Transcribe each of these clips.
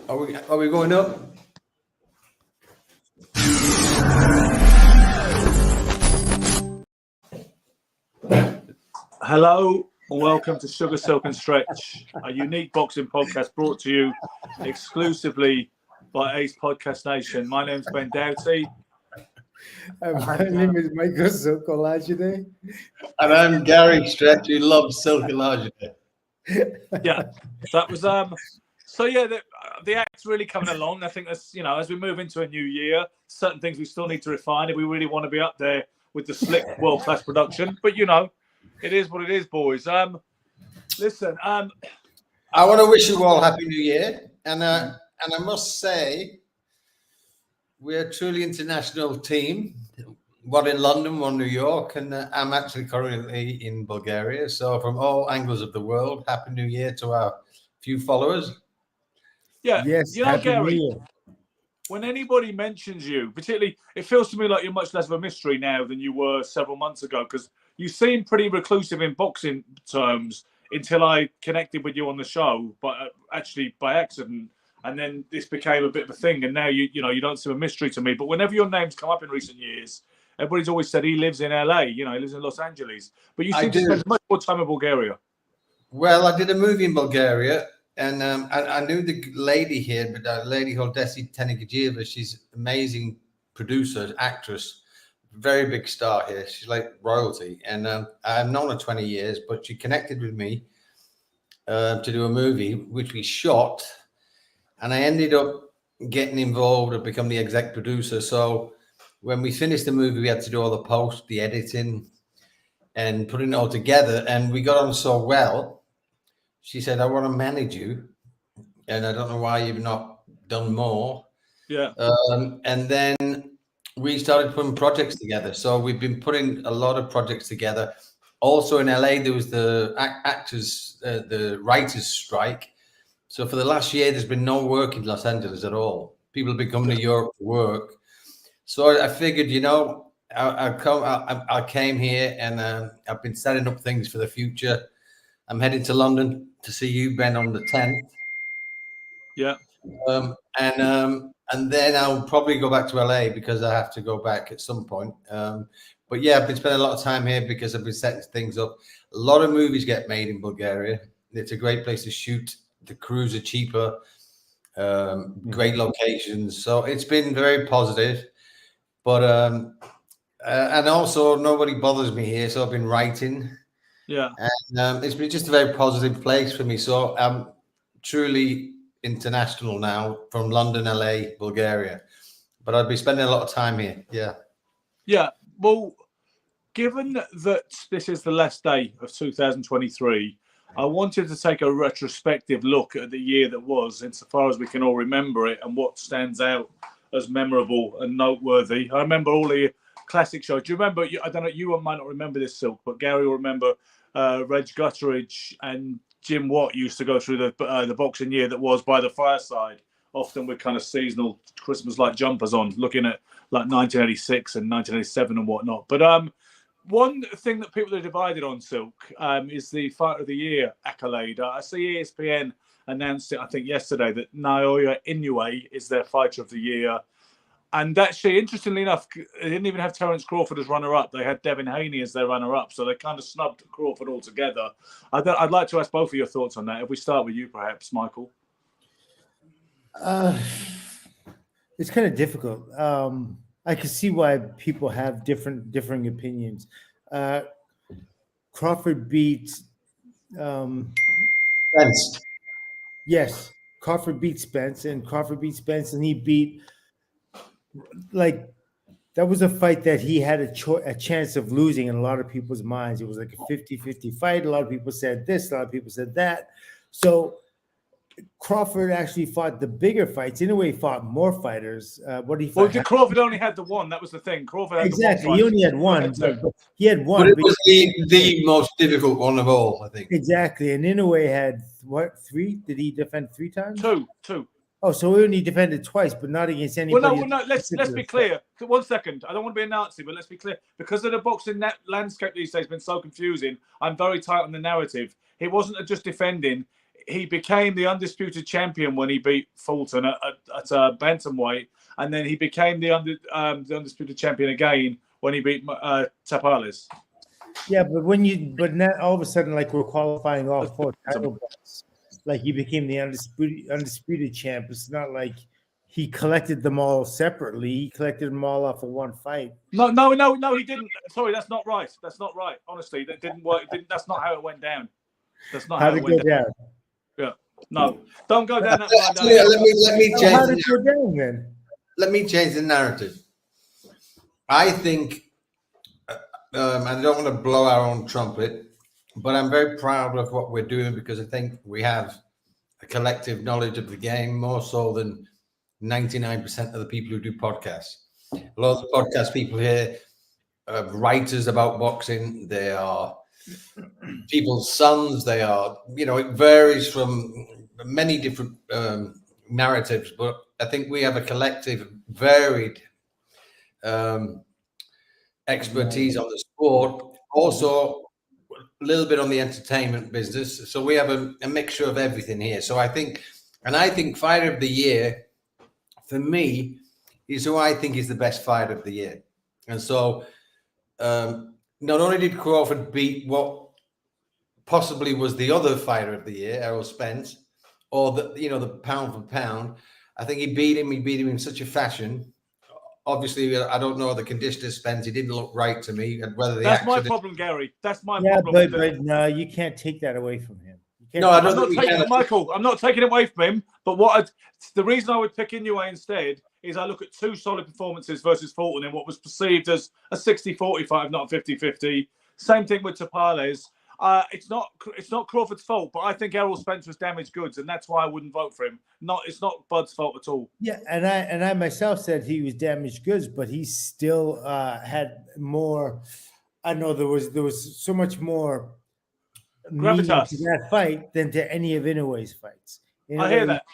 Are we going up? Hello and welcome to Sugar, Silk and Stretch, a unique boxing podcast brought to you exclusively by Ace Podcast Nation. My name's Ben Doughty. My name is Michael Sokolajide. And I'm Gary Stretch, who loves Silkolage. Yeah, that was So yeah, the act's really coming along. I think that's as we move into a new year, certain things we still need to refine if we really want to be up there with the slick world class production. But it is what it is, boys. Listen, I want to wish you all Happy New Year, and I must say, we're a truly international team. One in London, one New York, and I'm actually currently in Bulgaria. So, from all angles of the world, Happy New Year to our few followers. Yeah, yes, Happy Gary. New Year. When anybody mentions you, particularly, it feels to me like you're much less of a mystery now than you were several months ago, because you seem pretty reclusive in boxing terms until I connected with you on the show, but actually by accident, and then this became a bit of a thing, and now you don't seem a mystery to me. But whenever your name's come up in recent years, everybody's always said he lives in LA, he lives in Los Angeles, but you seem to spend much more time in Bulgaria. Well, I did a movie in Bulgaria. And I knew the lady here, but a lady called Desi Tenikajieva. She's an amazing producer, actress, very big star here. She's like royalty. And I've known her 20 years, but she connected with me to do a movie, which we shot. And I ended up getting involved and become the exec producer. So when we finished the movie, we had to do all the post, the editing, and putting it all together. And we got on so well. She said, I want to manage you. And I don't know why you've not done more. Yeah. And then we started putting projects together. So we've been putting a lot of projects together. Also in LA, there was the the writers' strike. So for the last year, there's been no work in Los Angeles at all. People have been coming to Europe to work. So I figured, I came here and I've been setting up things for the future. I'm heading to London to see you, Ben, on the 10th. Yeah. And then I'll probably go back to LA because I have to go back at some point. But yeah, I've been spending a lot of time here because I've been setting things up. A lot of movies get made in Bulgaria. It's a great place to shoot. The crews are cheaper, great locations. So it's been very positive. But and also nobody bothers me here, so I've been writing. Yeah. And it's been just a very positive place for me. So I'm truly international now, from London, LA, Bulgaria. But I'd be spending a lot of time here. Yeah. Yeah. Well, given that this is the last day of 2023, I wanted to take a retrospective look at the year that was, insofar as we can all remember it and what stands out as memorable and noteworthy. I remember all the classic shows. Do you remember? I don't know. You might not remember this, Silk, but Gary will remember. Reg Gutteridge and Jim Watt used to go through the boxing year that was by the fireside, often with kind of seasonal Christmas-like jumpers on, looking at like 1986 and 1987 and whatnot. But one thing that people are divided on, Silk, is the Fighter of the Year accolade. I see ESPN announced it, I think, yesterday, that Naoya Inoue is their Fighter of the Year. And actually, interestingly enough, they didn't even have Terence Crawford as runner-up. They had Devin Haney as their runner-up, so they kind of snubbed Crawford altogether. I'd like to ask both of your thoughts on that. If we start with you, perhaps, Michael. It's kind of difficult. I can see why people have differing opinions. Crawford beat Spence. Yes, Crawford beat Spence, and he beat, like, that was a fight that he had a chance of losing in a lot of people's minds. It was like a 50-50 fight. A lot of people said this, a lot of people said that. So Crawford actually fought the bigger fights. In a way, he fought more fighters. Crawford only had the one. That was the thing. Crawford had exactly. The one he only had one. He had one. But it was the most difficult one of all, I think. Exactly. And Inoue had what? 3? Did he defend 3 times? Two. Oh, so he only defended twice, but not against anybody. Well, no. Let's be clear. 1 second. I don't want to be a Nazi, but let's be clear. Because of the boxing landscape these days has been so confusing, I'm very tight on the narrative. It wasn't just defending. he became the undisputed champion when he beat Fulton at bantamweight, and then he became the undisputed champion again when he beat Tapales. Yeah, but now all of a sudden, like we're qualifying all 4 title belts. Like he became the undisputed champ. It's not like he collected them all separately. He collected them all off of one fight. No, he didn't. Sorry, that's not right. That's not right. Honestly, that didn't work. That's not how it went down. That's not how it went down. Yeah. No, don't go down that far. Let me change. How did it go down then? Let me change the narrative. I think, I don't want to blow our own trumpet, but I'm very proud of what we're doing because I think we have a collective knowledge of the game more so than 99% of the people who do podcasts. A lot of the podcast people here are writers about boxing. They are people's sons. They are, it varies from many different narratives, but I think we have a collective, varied expertise on the sport. Also, a little bit on the entertainment business. So we have a mixture of everything here. So I think Fighter of the Year, for me, is who I think is the best fighter of the year. And so not only did Crawford beat what possibly was the other fighter of the year, Errol Spence, or the pound for pound, I think he beat him in such a fashion. Obviously, I don't know the condition of Spence. He didn't look right to me. And whether that's my problem, Gary. That's my problem. But no, you can't take that away from him. No, I don't think Michael, I'm not taking it away from him. But the reason I would pick Inoue instead is I look at 2 solid performances versus Fulton in what was perceived as a 60-40 fight, not 50-50. Same thing with Tapales. It's not Crawford's fault, but I think Errol Spence was damaged goods, and that's why I wouldn't vote for him. It's not Bud's fault at all. Yeah, and I myself said he was damaged goods, but he still had more. I know there was so much more gravitas to that fight than to any of Inoue's fights. I hear that.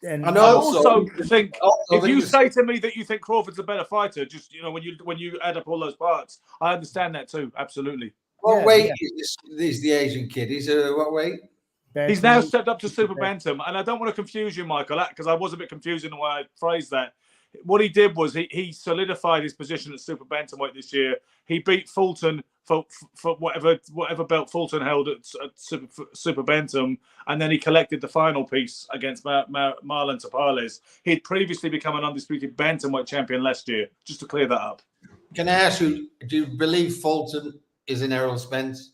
And I also think if you say to me that you think Crawford's a better fighter, just when you add up all those parts, I understand that too. Absolutely. What weight is the Asian kid? He's what weight? He's now stepped up to super bantam, and I don't want to confuse you, Michael, because I was a bit confused in the way I phrased that. What he did was he solidified his position at super bantamweight this year. He beat Fulton for whatever belt Fulton held at super bantam, and then he collected the final piece against Marlon Tapales. He had previously become an undisputed bantamweight champion last year. Just to clear that up. Can I ask you? Do you believe Fulton is in Errol Spence?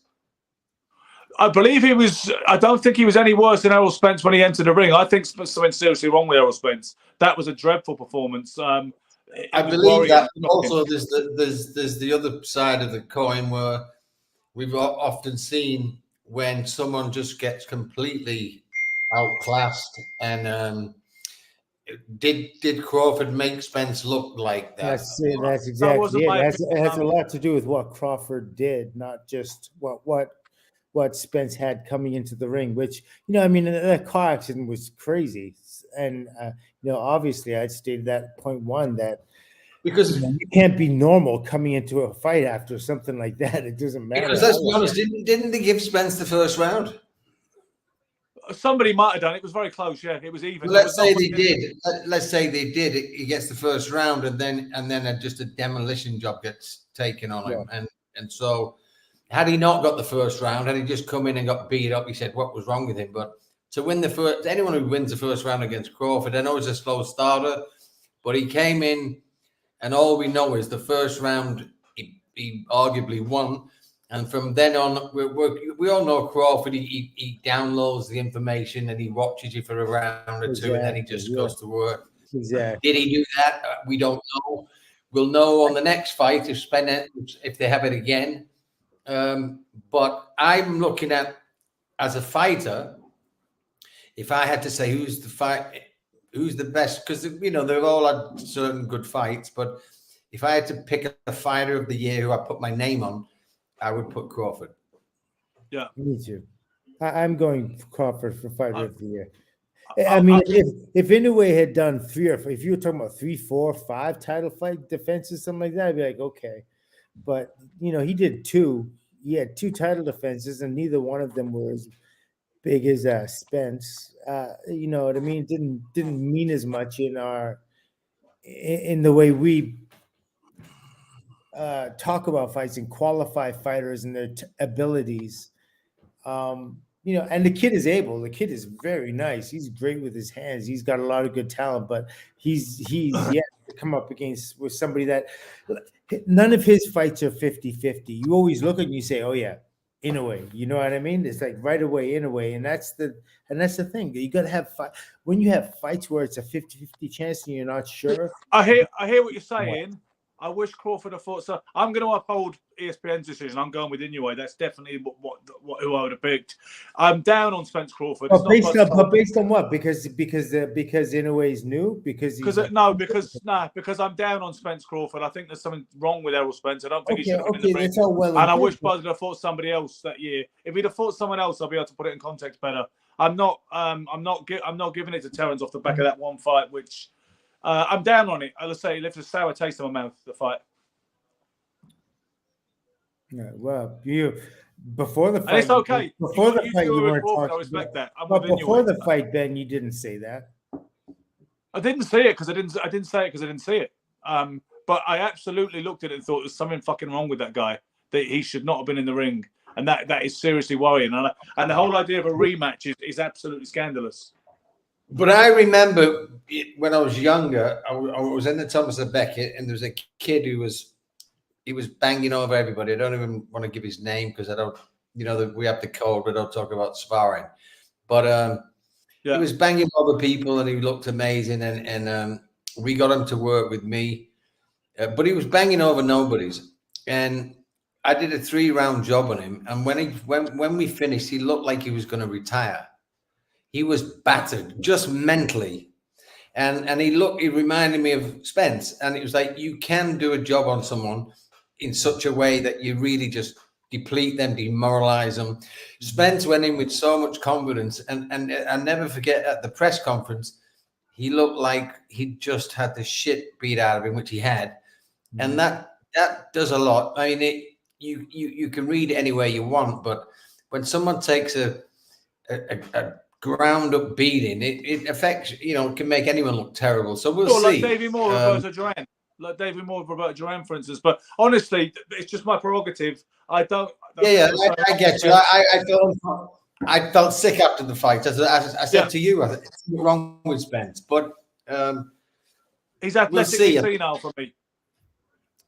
I believe he was. I don't think he was any worse than Errol Spence when he entered the ring. I think something seriously wrong with Errol Spence. That was a dreadful performance. I believe that. Also, there's the other side of the coin where we've often seen when someone just gets completely outclassed. And did Crawford make Spence look like that? That's exactly it. It has a lot to do with what Crawford did, not just what Spence had coming into the ring, which, that car accident was crazy. And, obviously I'd stated that point one, that because you can't be normal coming into a fight after something like that. It doesn't matter. Because let's be honest, didn't they give Spence the first round? Somebody might have done. It was very close. Yeah, it was even. Well, let's say they did. Let's say they did. He gets the first round, and then just a demolition job gets taken on him. And so, had he not got the first round, had he just come in and got beat up, he said what was wrong with him. But to win the first, anyone who wins the first round against Crawford, I know it's a slow starter, but he came in, and all we know is the first round he arguably won. And from then on, we all know Crawford. He downloads the information and he watches you for a round or two, and then he just goes to work. Exactly. Did he do that? We don't know. We'll know on the next fight if they have it again. But I'm looking at, as a fighter, if I had to say who's the best, because they've all had certain good fights. But if I had to pick a fighter of the year who I put my name on, I would put Crawford. Yeah, me too. I'm going Crawford for fighter of the year. If Inoue had done 3 or 4, if you were talking about 3, 4, 5 title fight defenses, something like that, I'd be like, okay. But he did 2. He had 2 title defenses, and neither one of them was big as Spence. You know what I mean? Didn't mean as much in the way we talk about fights and qualify fighters and their abilities. You know, and the kid is able. The kid is very nice. He's great with his hands. He's got a lot of good talent, but he's yet to come up against with somebody that none of his fights are 50-50. You always look and you say, oh yeah, Inoue. You know what I mean? It's like right away Inoue, and that's the thing. You got to have when you have fights where it's a 50-50 chance and you're not sure. I hear what you're saying. I wish Crawford had fought. So I'm going to uphold ESPN's decision. I'm going with Inoue. That's definitely who I would have picked. I'm down on Spence Crawford. But based on what? Because Inoue is new. Because I'm down on Spence Crawford. I think there's something wrong with Errol Spence. I don't think he should have been in the ring. That's all well and I wish Buzz would have fought somebody else that year. If he'd have fought someone else, I'll be able to put it in context better. I'm not giving it to Terence off the back of that one fight, which. I'm down on it. Let's say it left a sour taste in my mouth, the fight. Yeah, well, before the fight, and it's okay. Before the fight, you weren't talking. I respect that. But before the fight, Ben, you didn't say that. I didn't see it because I didn't say it because I didn't see it. But I absolutely looked at it and thought there's something fucking wrong with that guy. That he should not have been in the ring, and that is seriously worrying. And the whole idea of a rematch is absolutely scandalous. But I remember when I was younger, I was in the Thomas of Beckett, and there was a kid who was banging over everybody. I don't even want to give his name because I don't, we have the code, but I don't talk about sparring. But he was banging over people, and he looked amazing, and we got him to work with me. But he was banging over nobodies, and I did a 3-round job on him. And when we finished, he looked like he was going to retire. He was battered, just mentally. And he reminded me of Spence. And it was like, you can do a job on someone in such a way that you really just deplete them, demoralize them. Spence went in with so much confidence. And I never forget at the press conference, he looked like he just had the shit beat out of him, which he had. And that does a lot. I mean, you can read it any way you want, but when someone takes a ground up beating, it affects, it can make anyone look terrible. So we'll see. Like Davey Moore, Roberto Duran. Like Davey Moore, Roberto Duran, for instance. But honestly, it's just my prerogative. I get you. I felt sick after the fight. As I said to you, I think it's wrong with Spence. But he's athletically senile for me.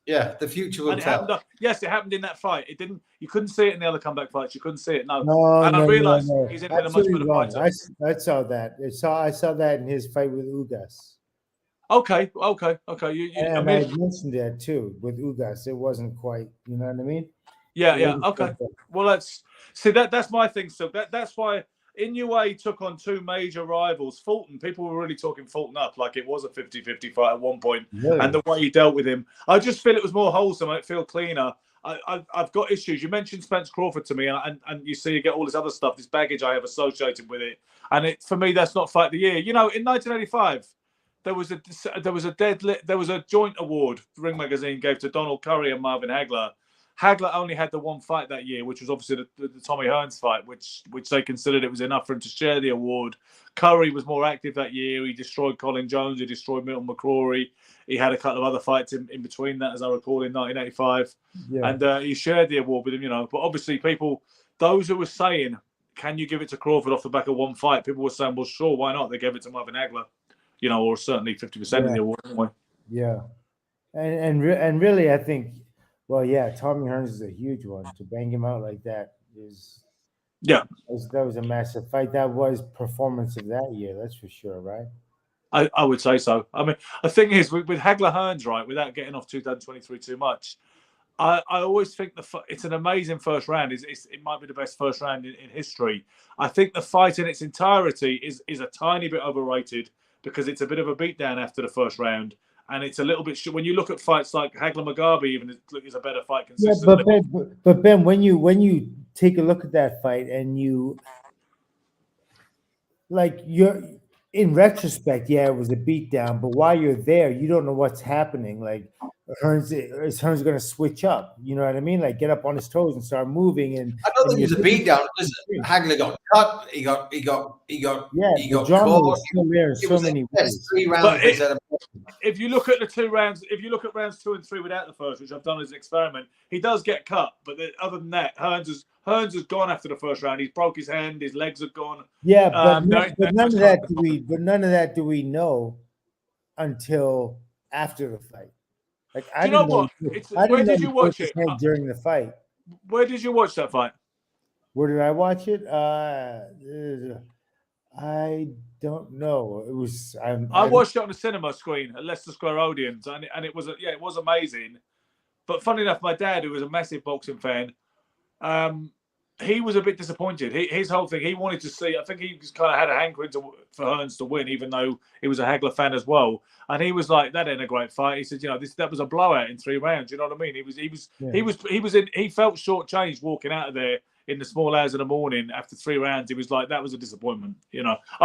Yeah, the future will tell. Yes, it happened in that fight. It didn't. You couldn't see it in the other comeback fights. You couldn't see it. I realized he's in a much better fight. I saw that. I saw that in his fight with Ugas. Okay. I mentioned that too with Ugas. It wasn't quite. You know what I mean? Yeah. Okay. Well, let's see. That's my thing. So that's why. Inoue took on 2 major rivals. Fulton, people were really talking Fulton up like it was a 50-50 fight at one point. Really? And the way he dealt with him, I just feel it was more wholesome. I feel cleaner. I've got issues. You mentioned Spence Crawford to me, and you see you get all this other stuff, this baggage I have associated with it. And for me, that's not fight of the year. In 1985, there was a joint award Ring Magazine gave to Donald Curry and Marvin Hagler. Hagler only had the one fight that year, which was obviously the Tommy Hearns fight, which they considered it was enough for him to share the award. Curry was more active that year. He destroyed Colin Jones. He destroyed Milton McCrory. He had a couple of other fights in between that, as I recall, in 1985. Yeah. And he shared the award with him, But obviously those who were saying, can you give it to Crawford off the back of one fight? People were saying, well, sure, why not? They gave it to Marvin Hagler, or certainly 50% of the award anyway. Yeah. And really, I think... Well, yeah, Tommy Hearns is a huge one. To bang him out like that that was a massive fight. That was performance of that year, that's for sure, right? I would say so. I mean, the thing is, with Hagler Hearns, right, without getting off 2023 too much, I always think it's an amazing first round. It might be the best first round in history. I think the fight in its entirety is a tiny bit overrated because it's a bit of a beatdown after the first round. And it's a little bit when you look at fights like Hagler Mugabe, even is a better fight consistently. Yeah, but Ben, when you take a look at that fight and you're in retrospect, yeah, it was a beatdown. But while you're there, you don't know what's happening. Like Hearns going to switch up. You know what I mean? Like get up on his toes and start moving. And I don't think and it was a beatdown. Listen, Hagler got cut. He got yeah, he the got drama caught. was still there in It so was many yes, ways. 3 rounds But instead of if you look at the 2 rounds, if you look at rounds 2 and 3 without the first, which I've done as an experiment, he does get cut. But other than that, Hearns has gone after the first round. He's broke his hand. His legs are gone. Yeah, but, very none much of that none of that do we know until after the fight. Like Do you know what? Where did you watch it? During the fight? Where did you watch that fight? Where did I watch it? I don't know. It was I watched it on the cinema screen at Leicester Square Odeons, and it was it was amazing. But funny enough, my dad, who was a massive boxing fan, he was a bit disappointed. His whole thing, he wanted to see. I think he just kind of had a hankering for Hearns to win, even though he was a Hagler fan as well. And he was like, "That ain't a great fight." He said, that was a blowout in 3 rounds. You know what I mean? He felt shortchanged walking out of there in the small hours of the morning after 3 rounds. He was like, "That was a disappointment,"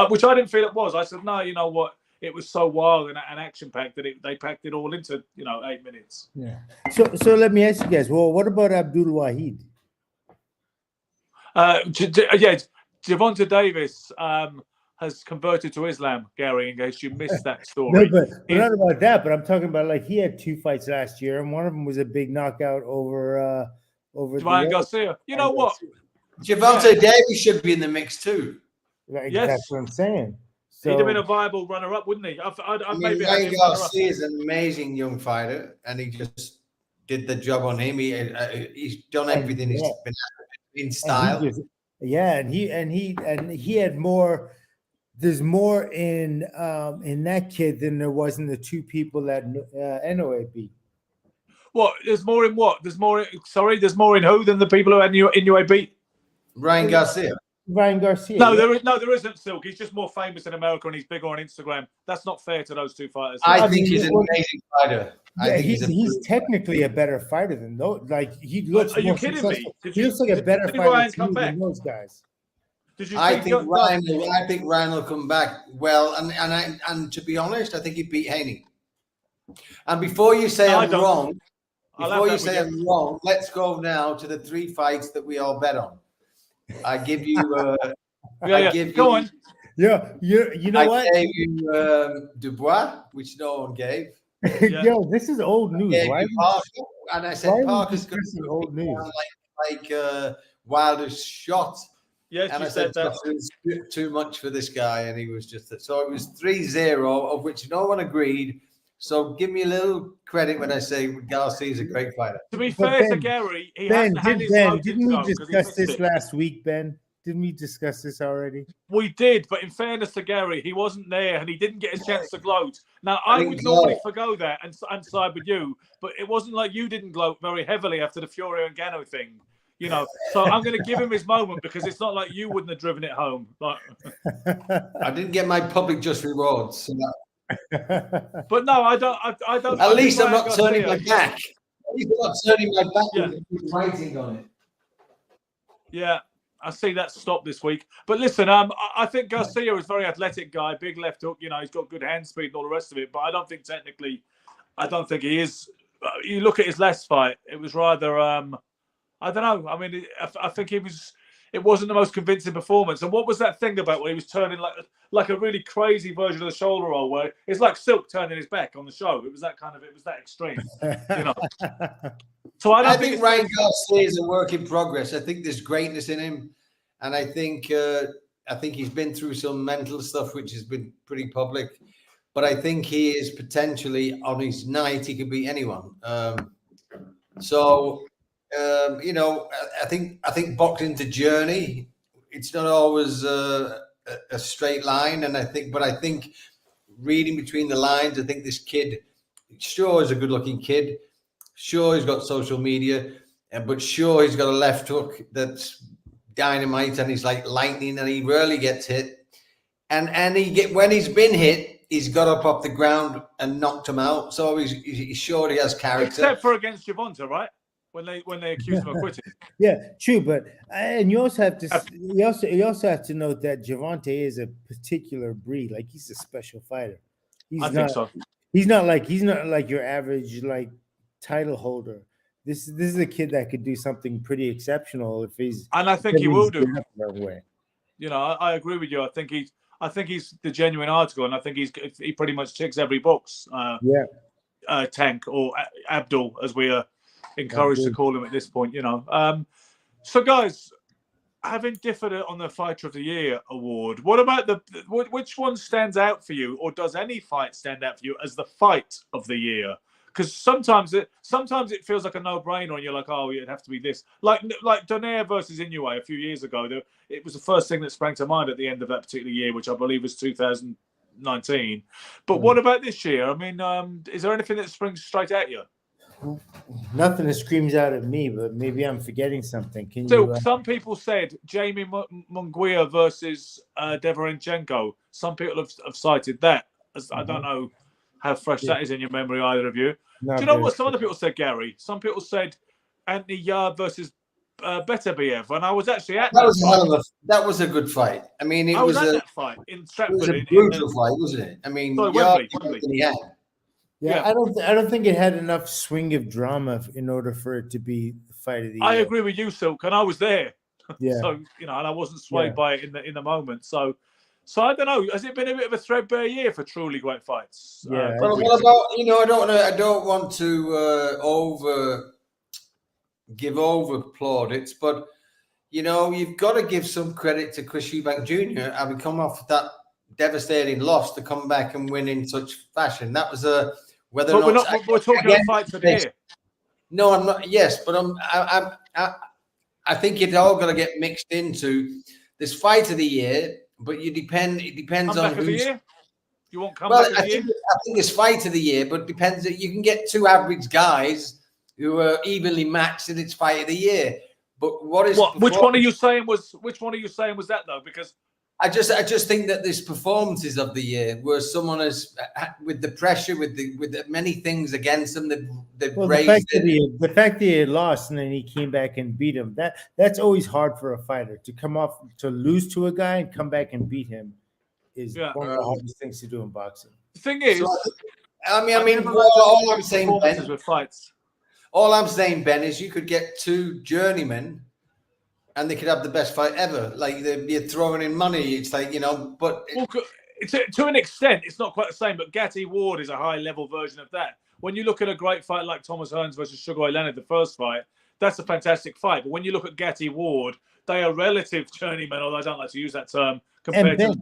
which I didn't feel it was. I said, "No, you know what? It was so wild and action packed that they packed it all into 8 minutes." Yeah. So let me ask you guys. Well, what about Abdul Wahid? Gervonta Davis has converted to Islam, Gary, in case you missed that story. No, but not about that. But I'm talking about like he had 2 fights last year, and one of them was a big knockout over Ryan Garcia. You know what? Gervonta Davis should be in the mix too. Like, Yes. that's what I'm saying. So, He'd have been a viable runner-up, wouldn't he? Ryan Garcia is an amazing young fighter, and he just did the job on him. He's done everything. He's been in style. And he had more. There's more in that kid than there was in the 2 people that NOA beat. What? There's more in what? There's more in who than the people who NUA beat? Ryan Garcia. Ryan Garcia. No, there isn't, Silk. He's just more famous in America and he's bigger on Instagram. That's not fair to those 2 fighters. I think he's an amazing fighter. Yeah, he's technically a better fighter than those. Like he looks. Are you more kidding successful. me? He looks like a better fighter than those guys. I think Ryan will come back well, and to be honest, I think he beat Haney. And before you say I'm wrong, let's go now to the 3 fights that we all bet on. I give you. Go on. Yeah, you know what? I gave you Dubois, which no one gave. Yo, this is old news. Why? And I said Parker's going to be old news, like Wilder's shot. Yes, and you I said that. It was too much for this guy, and he was just so it was 3-0, of which no one agreed. So give me a little credit when I say Garcia is a great fighter. To be fair to Gary, didn't we discuss this last week, Ben? Didn't we discuss this already? We did, but in fairness to Gary, he wasn't there and he didn't get a chance to gloat. Now, I would normally forgo that and side with you, but it wasn't like you didn't gloat very heavily after the Fury and Gano thing. So I'm going to give him his moment because it's not like you wouldn't have driven it home. I didn't get my public just rewards. So but no, I don't. At least I'm not turning my back. At least I'm not turning my back with writing on it. Yeah, I see that stop this week. But listen, I think Garcia is a very athletic guy, big left hook. He's got good hand speed and all the rest of it. But I don't think he is. You look at his last fight; it was rather. I don't know. I mean, I think it wasn't the most convincing performance. And what was that thing about when he was turning like a really crazy version of the shoulder roll, where it's like Silk turning his back on the show? It was that extreme, So I think Ryan Garcia is a work in progress. I think there's greatness in him, and I think he's been through some mental stuff which has been pretty public. But I think he is potentially on his night. He could beat anyone. I think boxing's a journey. It's not always a straight line, and I think reading between the lines, I think this kid, sure, is a good-looking kid. Sure, he's got social media, but sure, he's got a left hook that's dynamite, and he's like lightning, and he rarely gets hit. And when he's been hit, he's got up off the ground and knocked him out. So he's sure he has character. Except for against Gervonta, right? When they accuse him of quitting. Yeah, true, but and you also have to you also have to note that Gervonta is a particular breed. Like he's a special fighter. I think so. He's not like your average like title holder. This is a kid that could do something pretty exceptional if he's. And I think he will do. That way. You know, I agree with you. I think he's the genuine article, and I think he pretty much ticks every box. Tank or Abdul, as we are encouraged to call him at this point. You know. So, guys, having differed on the Fighter of the Year award, what about which one stands out for you, or does any fight stand out for you as the fight of the year? Because sometimes it feels like a no-brainer, and you're like, oh, it'd have to be this. Like Donaire versus Inoue a few years ago. It was the first thing that sprang to mind at the end of that particular year, which I believe was 2019. But what about this year? I mean, is there anything that springs straight at you? Nothing that screams out at me, but maybe I'm forgetting something. Some people said Jamie Munguia versus Deverenchenko. Some people have cited that. I don't know how fresh that is in your memory, either of you. Do you know what some other people said, Gary? Some people said Anthony Yarde versus Beterbiev, and I was actually at that was a good fight. I mean, I was at that fight in Stratford. It was a brutal fight, wasn't it? I mean, Wembley. Yeah, I don't think it had enough swing of drama in order for it to be the fight of the year. I agree with you, Silk, and I was there. Yeah. So and I wasn't swayed by it in the moment. So I don't know. Has it been a bit of a threadbare year for truly great fights? Yeah. Well, what about I don't want to give over plaudits, but you've got to give some credit to Chris Eubank Jr. having come off that devastating loss to come back and win in such fashion. That was we're talking about fights of the year. No, I'm not. Yes, but I think it's all going to get mixed into this fight of the year. But it depends on who's. The year? You won't come back of the year? I think it's fight of the year, but it depends that you can get two average guys who are evenly matched and it's fight of the year. But which one are you saying was that though? Because I just think that this performances of the year where someone is with the pressure, with the many things against them, they've raised the fact that he lost and then he came back and beat him. That's always hard for a fighter to come off to lose to a guy and come back and beat him is one of the hardest things to do in boxing. The thing is, all I'm saying, Ben, with fights. All I'm saying, Ben, is you could get two journeymen and they could have the best fight ever. Like you're throwing in money. It's like, but to an extent, it's not quite the same. But Gatti Ward is a high level version of that. When you look at a great fight like Thomas Hearns versus Sugar Ray Leonard, the first fight, that's a fantastic fight. But when you look at Gatti Ward, they are relative journeymen, although I don't like to use that term compared to.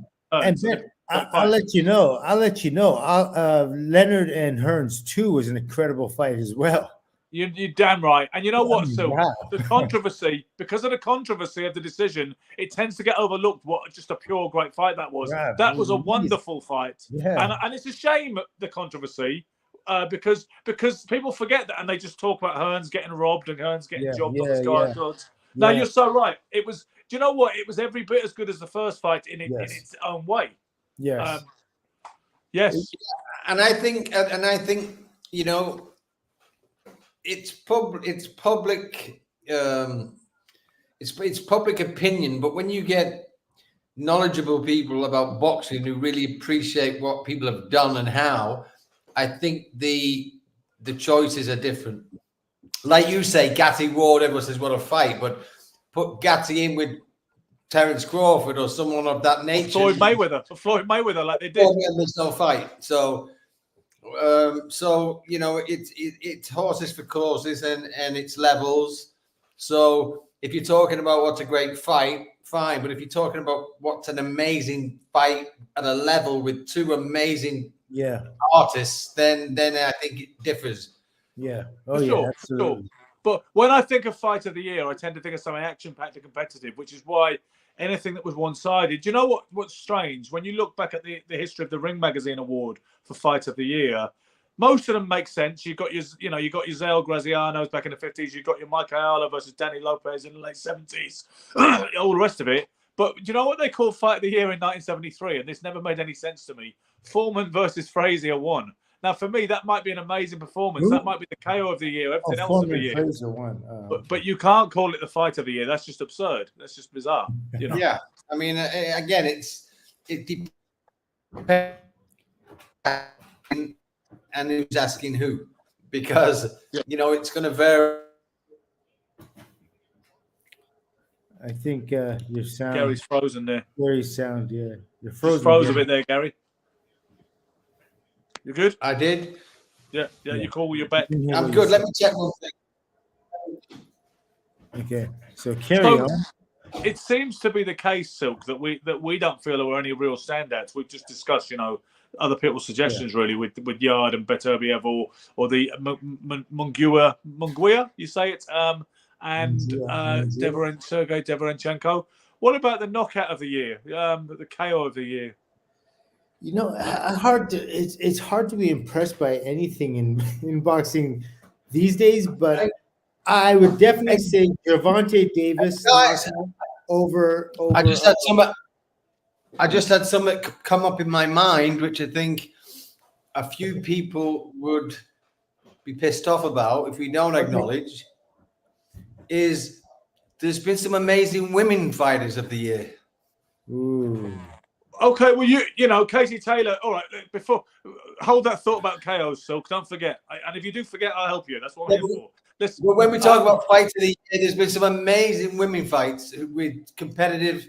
I'll let you know. Leonard and Hearns too was an incredible fight as well. You're damn right. And you know what, Sil? The controversy, because of the controversy of the decision, it tends to get overlooked what just a pure great fight that was. Yeah, that was a wonderful fight. Yeah. And it's a shame, the controversy, because people forget that and they just talk about Hearns getting robbed and Hearns getting jobbed on the sky goods. No, you're so right. It was, do you know what? It was every bit as good as the first fight in its own way. Yes. Yes. And I think, it's public opinion, but when you get knowledgeable people about boxing who really appreciate what people have done and how, I think the choices are different. Like you say, Gatti Ward, everyone says what a fight, but put Gatti in with Terence Crawford or someone of that nature. Floyd Mayweather, like they did. And there's no fight. So it's horses for courses and it's levels. So if you're talking about what's a great fight, fine. But if you're talking about what's an amazing fight at a level with two amazing artists, then I think it differs. Yeah. Sure, absolutely. Sure. But when I think of fight of the year, I tend to think of something action-packed and competitive, which is why anything that was one-sided. Do you know what's strange? When you look back at the history of the Ring Magazine Award for Fight of the Year, most of them make sense. You got your Zale Grazianos back in the 50s. You got your Mike Ayala versus Danny Lopez in the late 70s. All the rest of it. But do you know what they called Fight of the Year in 1973? And this never made any sense to me. Foreman versus Frazier won. Now, for me, that might be an amazing performance. That might be the KO of the year. Everything else of the year. Frazier won. But you can't call it the fight of the year. That's just absurd. That's just bizarre. Yeah. I mean, again, it depends. And who's asking who? because it's going to vary. I think your sound. Gary's frozen there. Gary's sound. Yeah, you're Just frozen. froze a Gary. bit there, Gary. You good? I did. Yeah. You're cool. You're back. I'm good. Let me check one thing. Okay, so carry So- on. It seems to be the case, Silk, that we don't feel there were any real standouts. We've just discussed, other people's suggestions really with Yard and Beterbiev or the Munguia, you say it, and Munguia. Sergei Deverenchenko. What about the knockout of the year, the KO of the year? It's hard to be impressed by anything in boxing these days, but I would definitely say Gervonta Davis over. I just had something come up in my mind, which I think a few people would be pissed off about if we don't acknowledge. Is there's been some amazing women fighters of the year. Ooh. Okay, well, Katie Taylor. All right, before hold that thought about KOs, Silk. Don't forget, and if you do forget, I'll help you. That's what I'm here for. Well, when we talk about fights of the year, there's been some amazing women fights with competitive,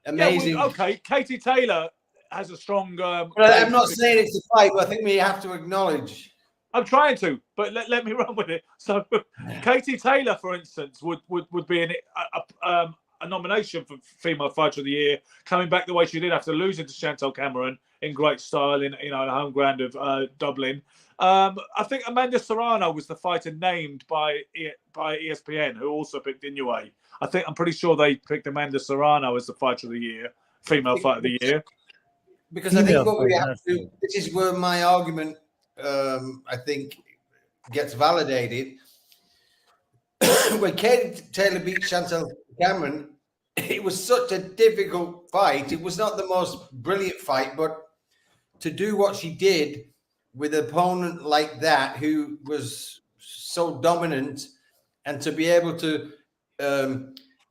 amazing. Yeah, okay, Katie Taylor has a strong. I'm not saying it's a fight, but I think we have to acknowledge. I'm trying to, but let me run with it. So, Katie Taylor, for instance, would be a nomination for Female Fighter of the Year, coming back the way she did after losing to Chantal Cameron in great style in the home ground of Dublin. I think Amanda Serrano was the fighter named by ESPN, who also picked Inoue. I'm pretty sure they picked Amanda Serrano as the Fighter of the Year, Female Fighter of the Year. Because I think what we have to do, this is where my argument, I think, gets validated. When Katie Taylor beat Chantal Cameron, it was such a difficult fight. It was not the most brilliant fight, but to do what she did with an opponent like that, who was so dominant, and to be able to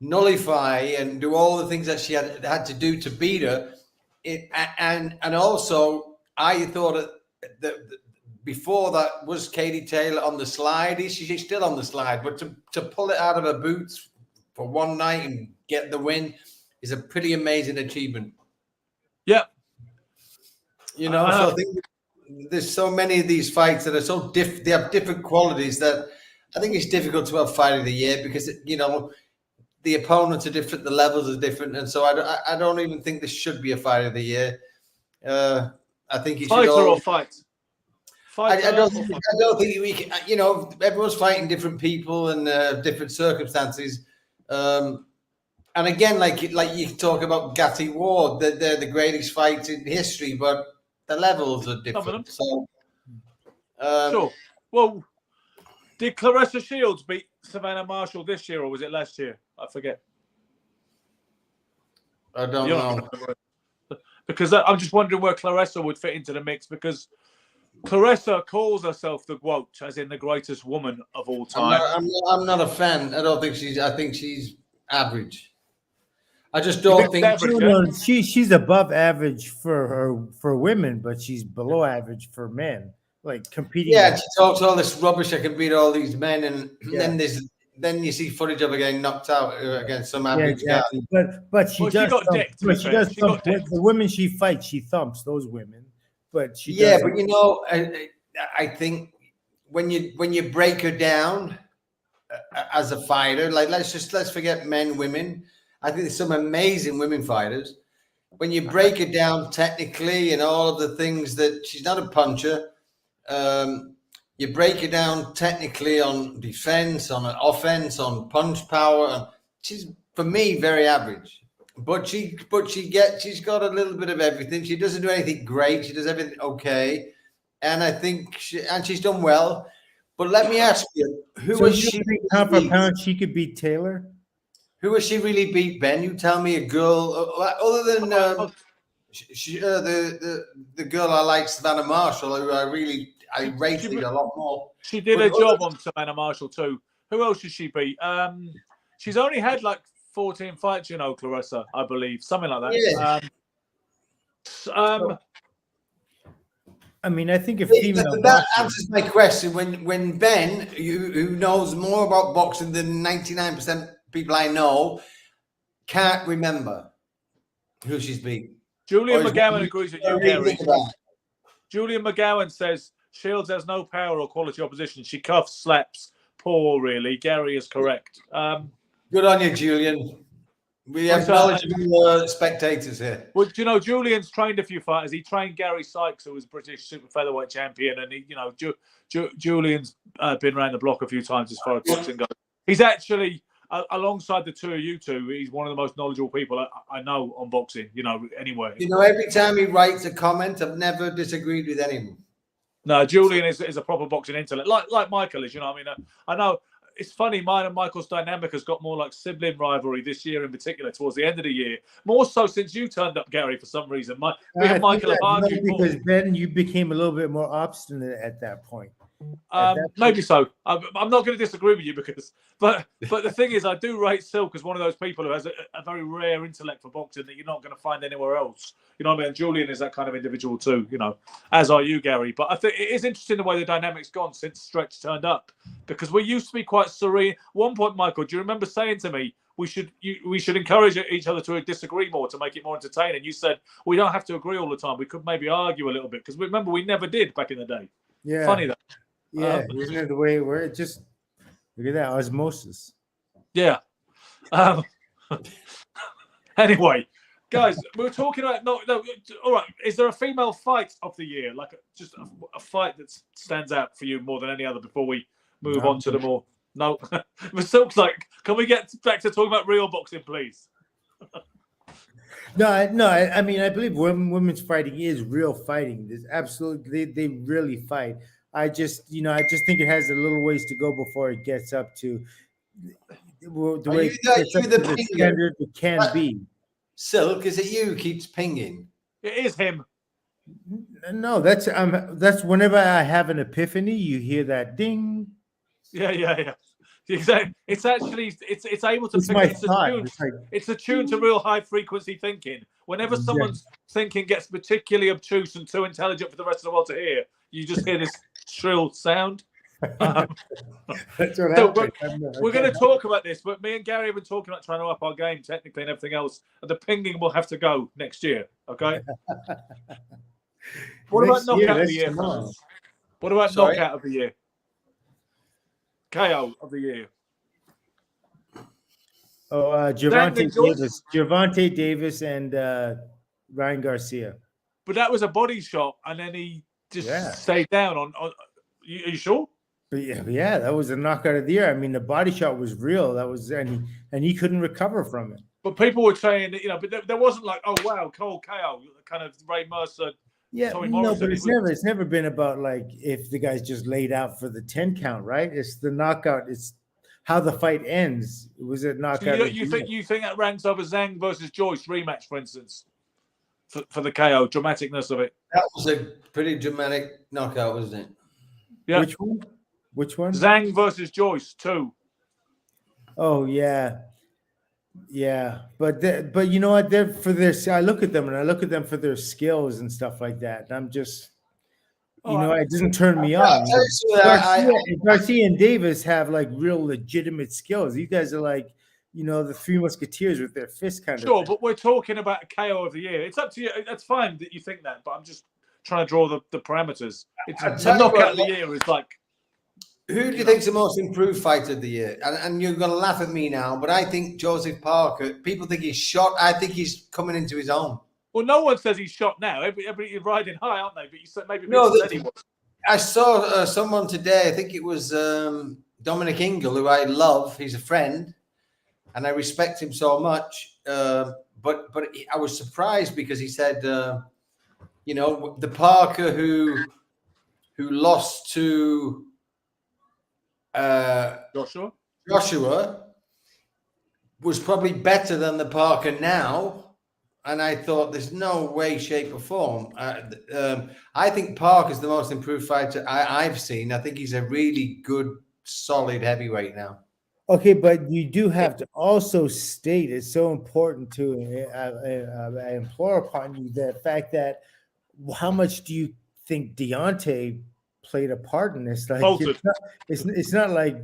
nullify and do all the things that she had to do to beat her, and also I thought that before that was Katie Taylor on the slide. She's still on the slide, but to pull it out of her boots for one night and get the win is a pretty amazing achievement. Yeah. So I think there's so many of these fights that are so they have different qualities that I think it's difficult to have Fight of the Year because, the opponents are different, the levels are different. And so I don't even think this should be a Fight of the Year. I think it Fighter should or fight? I don't think we can, everyone's fighting different people and different circumstances. And again, like you talk about Gatti Ward, they're the greatest fight in history, but the levels are different. So, sure. Well, did Claressa Shields beat Savannah Marshall this year, or was it last year? I forget. I don't know. Because I'm just wondering where Claressa would fit into the mix, because Claressa calls herself the GOAT, as in the greatest woman of all time. I'm not a fan. I don't think I think she's average. I just don't think she's above average for women, but she's below average for men. Like competing. Yeah, she talks all this rubbish. I can beat all these men, and then you see footage of her getting knocked out against some average guy. But she does. She does. The women she fights, she thumps those women. But she but I think when you break her down as a fighter, like let's forget men, women. I think there's some amazing women fighters. When you break her down technically and all of the things that she's not a puncher, you break it down technically on defense, on offense, on punch power, and she's for me very average. But she's got a little bit of everything. She doesn't do anything great. She does everything okay, and I think she's done well. But let me ask you, who was she? Pound for pound, she could beat Taylor. Who has she really beat, Ben? You tell me a girl other than the girl I like, Savannah Marshall, who I rated a lot more. She did a job on Savannah Marshall too. Who else did she beat? She's only had like 14 fights, Claressa, I believe, something like that. Yeah. I mean, I think if That female that boxers, answers my question. When Ben, who knows more about boxing than 99% people I know, can't remember who she's beat. Julian Or is McGowan one- agrees with or you, reading Gary. about. Julian McGowan says Shields has no power or quality opposition. She cuffs, slaps, poor, really. Gary is correct. Good on you, Julian. We have But, knowledgeable spectators here. well, you know, Julian's trained a few fighters. He trained Gary Sykes, who was British super featherweight champion, and he, you know, Julian's been around the block a few times as far as boxing goes. He's actually, alongside the two of you two, he's one of the most knowledgeable people I know on boxing. You know, anywhere. You know, every time he writes a comment, I've never disagreed with anyone. No, Julian is a proper boxing intellect, like Michael is. You know, I mean, I know. It's funny, mine and Michael's dynamic has got more like sibling rivalry this year in particular, towards the end of the year. More so since you turned up, Gary, for some reason. Me and Michael have argued more. because Ben, you became a little bit more obstinate at that point. Maybe so. I'm not going to disagree with you but the thing is, I do rate Silk as one of those people who has a very rare intellect for boxing that you're not going to find anywhere else. You know what I mean? And Julian is that kind of individual too, you know, as are you, Gary. But I think it is interesting the way the dynamic's gone since Stretch turned up, because we used to be quite serene. One point, Michael, do you remember saying to me, we should encourage each other to disagree more to make it more entertaining? You said, we don't have to agree all the time. We could maybe argue a little bit, because remember, we never did back in the day. Yeah. Funny that. Yeah, isn't it the way it works? Just look at that osmosis. Yeah. Anyway, guys, we were talking about no. All right, is there a female fight of the year, like just a fight that stands out for you more than any other? Before we move on to the more no, but Silk's like, can we get back to talking about real boxing, please? No. I mean, I believe women's fighting is real fighting. There's absolutely they really fight. I just think it has a little ways to go before it gets up to the way it gets up to the standard it can be. Silk, is it you who keeps pinging? It is him. No, that's whenever I have an epiphany, you hear that ding. Yeah. Exactly. It's actually it's able to It's pick my it's thought. a tune. It's like, It's a tune to real high frequency thinking. Whenever someone's thinking gets particularly obtuse and too intelligent for the rest of the world to hear, you just hear this shrill sound. that's what So happened. we're going to talk about this, but me and Gary have been talking about trying to up our game technically and everything else. And the pinging will have to go next year. Okay. What about knockout of the year? What about knockout of the year? KO of the year. Oh, Gervonta Davis and Ryan Garcia. But that was a body shot, and then he just stayed down on. Are you sure? But yeah, that was a knockout of the year. I mean, the body shot was real. That was and he couldn't recover from it. But people were saying that, you know, but there wasn't like, oh wow, Cole KO, kind of Ray Mercer. Yeah, Tommy no, Morrison. but it's never been about like if the guy's just laid out for the 10 count, right? It's the knockout. It's how the fight ends. It was a knockout. So you think that ranks over Zhang versus Joyce rematch, for instance, for the KO dramaticness of it? That was a pretty dramatic knockout, wasn't it? Yeah. Which one? Zhang versus Joyce 2. Oh yeah. Yeah, but you know what? They're for this. I look at them for their skills and stuff like that. And I'm just, it doesn't turn me on. Garcia and Davis have like real legitimate skills. These guys are like, the Three Musketeers with their fists kind of. Sure, but we're talking about a KO of the year. It's up to you. That's fine that you think that, but I'm just trying to draw the parameters. It's a knockout of the year is like. Who do you think's the most improved fighter of the year? And you're going to laugh at me now, but I think Joseph Parker. People think he's shot. I think he's coming into his own. Well, no one says he's shot now. Everybody's riding high, aren't they? But you said maybe. No, I saw someone today. I think it was Dominic Ingle, who I love. He's a friend, and I respect him so much. But I was surprised because he said, the Parker who lost to. Joshua was probably better than the Parker now, and I thought there's no way, shape, or form. I think Parker's the most improved fighter I've seen. I think he's a really good, solid heavyweight now. Okay, but you do have to also state it's so important to I implore upon you the fact that how much do you think Deontay played a part in this. Like Bolted. it's not like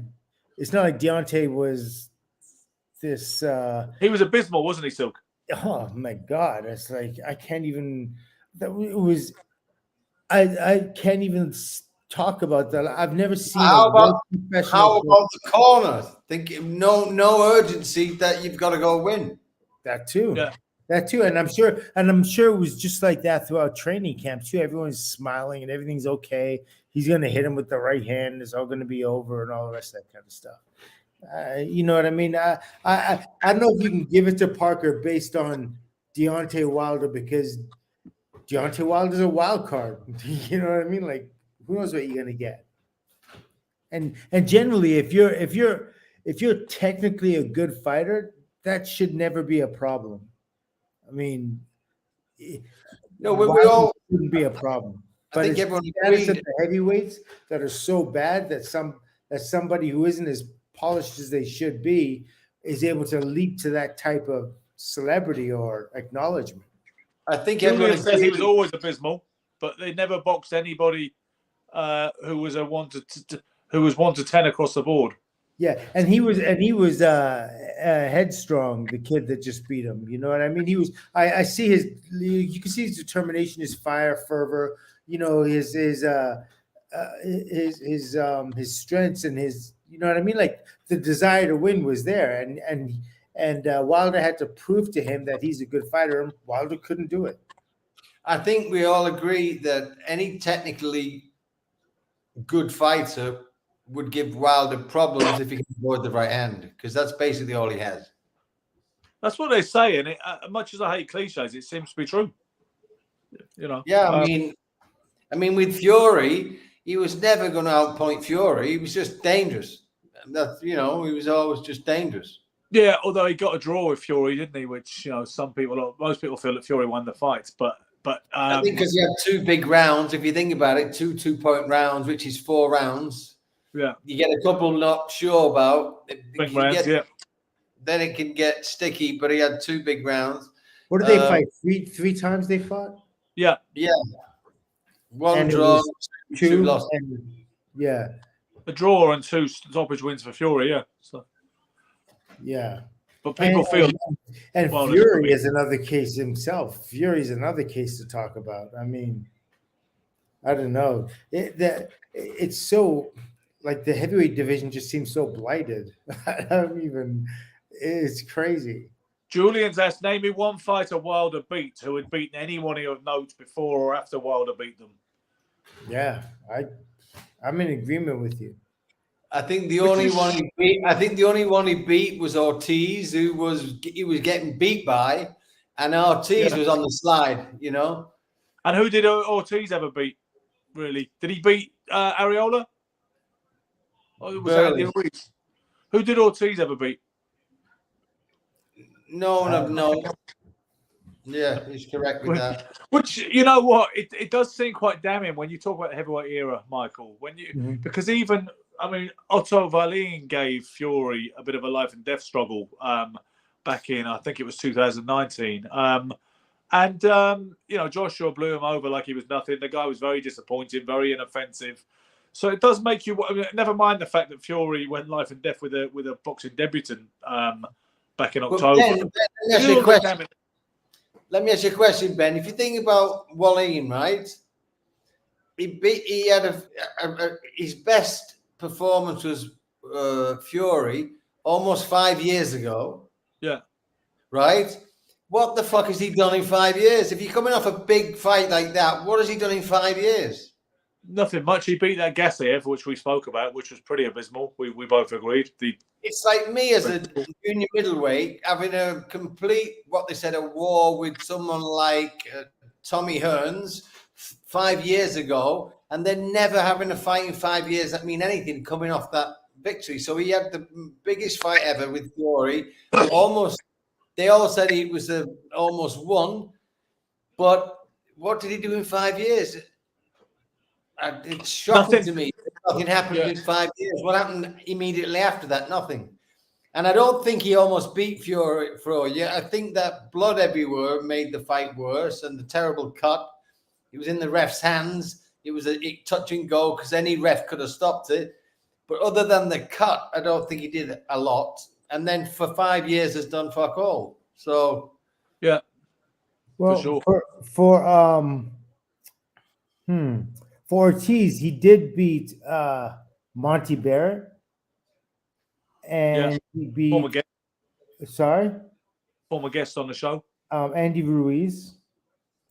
Deontay was this. He was abysmal, wasn't he, Silk? Oh my God! It's like I can't even. That it was. I can't even talk about that. I've never seen. How about professional the corner? Think no urgency that you've got to go win. that too. Yeah. That too, and I'm sure it was just like that throughout training camp too. Everyone's smiling and everything's okay. He's gonna hit him with the right hand. It's all gonna be over and all the rest of that kind of stuff. You know what I mean? I don't know if you can give it to Parker based on Deontay Wilder, because Deontay Wilder's a wild card. You know what I mean? Like, who knows what you're gonna get? And generally, if you're technically a good fighter, that should never be a problem. I mean, No, we all shouldn't be a problem. I But think it's everyone the status of agreed. the heavyweights that are so bad that somebody who isn't as polished as they should be is able to leap to that type of celebrity or acknowledgement. I think everyone Julian says he was agreed. always abysmal, but they never boxed anybody who was a 1 to 10 across the board. Yeah, and he was headstrong, the kid that just beat him. You know what I mean? He was. I see his. You can see his determination, his fire, fervor. You know, his strengths and his. You know what I mean? Like the desire to win was there, and Wilder had to prove to him that he's a good fighter, and Wilder couldn't do it. I think we all agree that any technically good fighter would give Wilder problems if he can avoid the right hand, because that's basically all he has. That's what they say, and much as I hate cliches, it seems to be true. You know. Yeah, I mean, with Fury, he was never going to outpoint Fury. He was just dangerous. That's he was always just dangerous. Yeah, although he got a draw with Fury, didn't he? Which most people feel that Fury won the fight, but I think because he had 2 big rounds. If you think about it, 2 2-point rounds, which is 4 rounds. Yeah, You get a couple not sure about. big rounds. Yeah, Then it can get sticky. But he had 2 big rounds. What did they fight? Three times they fought. yeah. Yeah, 1 And it draw, was 2 losses. and yeah, A draw and 2 stoppage wins for Fury. Yeah. So, yeah. but people feel And Well, Fury is another case himself. Fury's another case to talk about. I mean, I don't know. It's so like the heavyweight division just seems so blighted. I don't even. It's crazy. Julian's asked, name me one fighter Wilder beat who had beaten anyone of note before or after Wilder beat them. Yeah, I'm in agreement with you. I think the only one he beat was Ortiz, he was getting beat by, and Ortiz was on the slide. You know. And who did Ortiz ever beat? Really? Did he beat Areola? Or was it Andy Ruiz? Who did Ortiz ever beat? No. Yeah, he's correct with that. Which, you know what, it does seem quite damning when you talk about the heavyweight era, Michael. Because even, I mean, Otto Wallin gave Fury a bit of a life and death struggle back in, I think it was 2019. Joshua blew him over like he was nothing. The guy was very disappointing, very inoffensive. So it does make you. I mean, never mind the fact that Fury went life and death with a boxing debutant back in October. Ben, let me ask you a question, Ben. If you think about Wallin, right? He had his best performance was Fury almost 5 years ago. Yeah. Right? What the fuck has he done in 5 years? If you're coming off a big fight like that, what has he done in 5 years? Nothing much. He beat that Gassiev, which we spoke about, which was pretty abysmal. We both agreed. It's like me as a junior middleweight having a complete, what they said, a war with someone like Tommy Hearns 5 years ago, and then never having a fight in 5 years that mean anything coming off that victory. So he had the biggest fight ever with Fury. They all said he was almost won, but what did he do in 5 years? It's shocking to me. Nothing happened in 5 years. What happened immediately after that? Nothing. And I don't think he almost beat Fury. I think that blood everywhere made the fight worse, and the terrible cut. He was in the ref's hands. It was a touching goal because any ref could have stopped it. But other than the cut, I don't think he did a lot. And then for 5 years has done fuck all. So Yeah. Well, sure. for Ortiz, he did beat Monty Barrett, and he Former beat guest, former guest on the show. Andy Ruiz.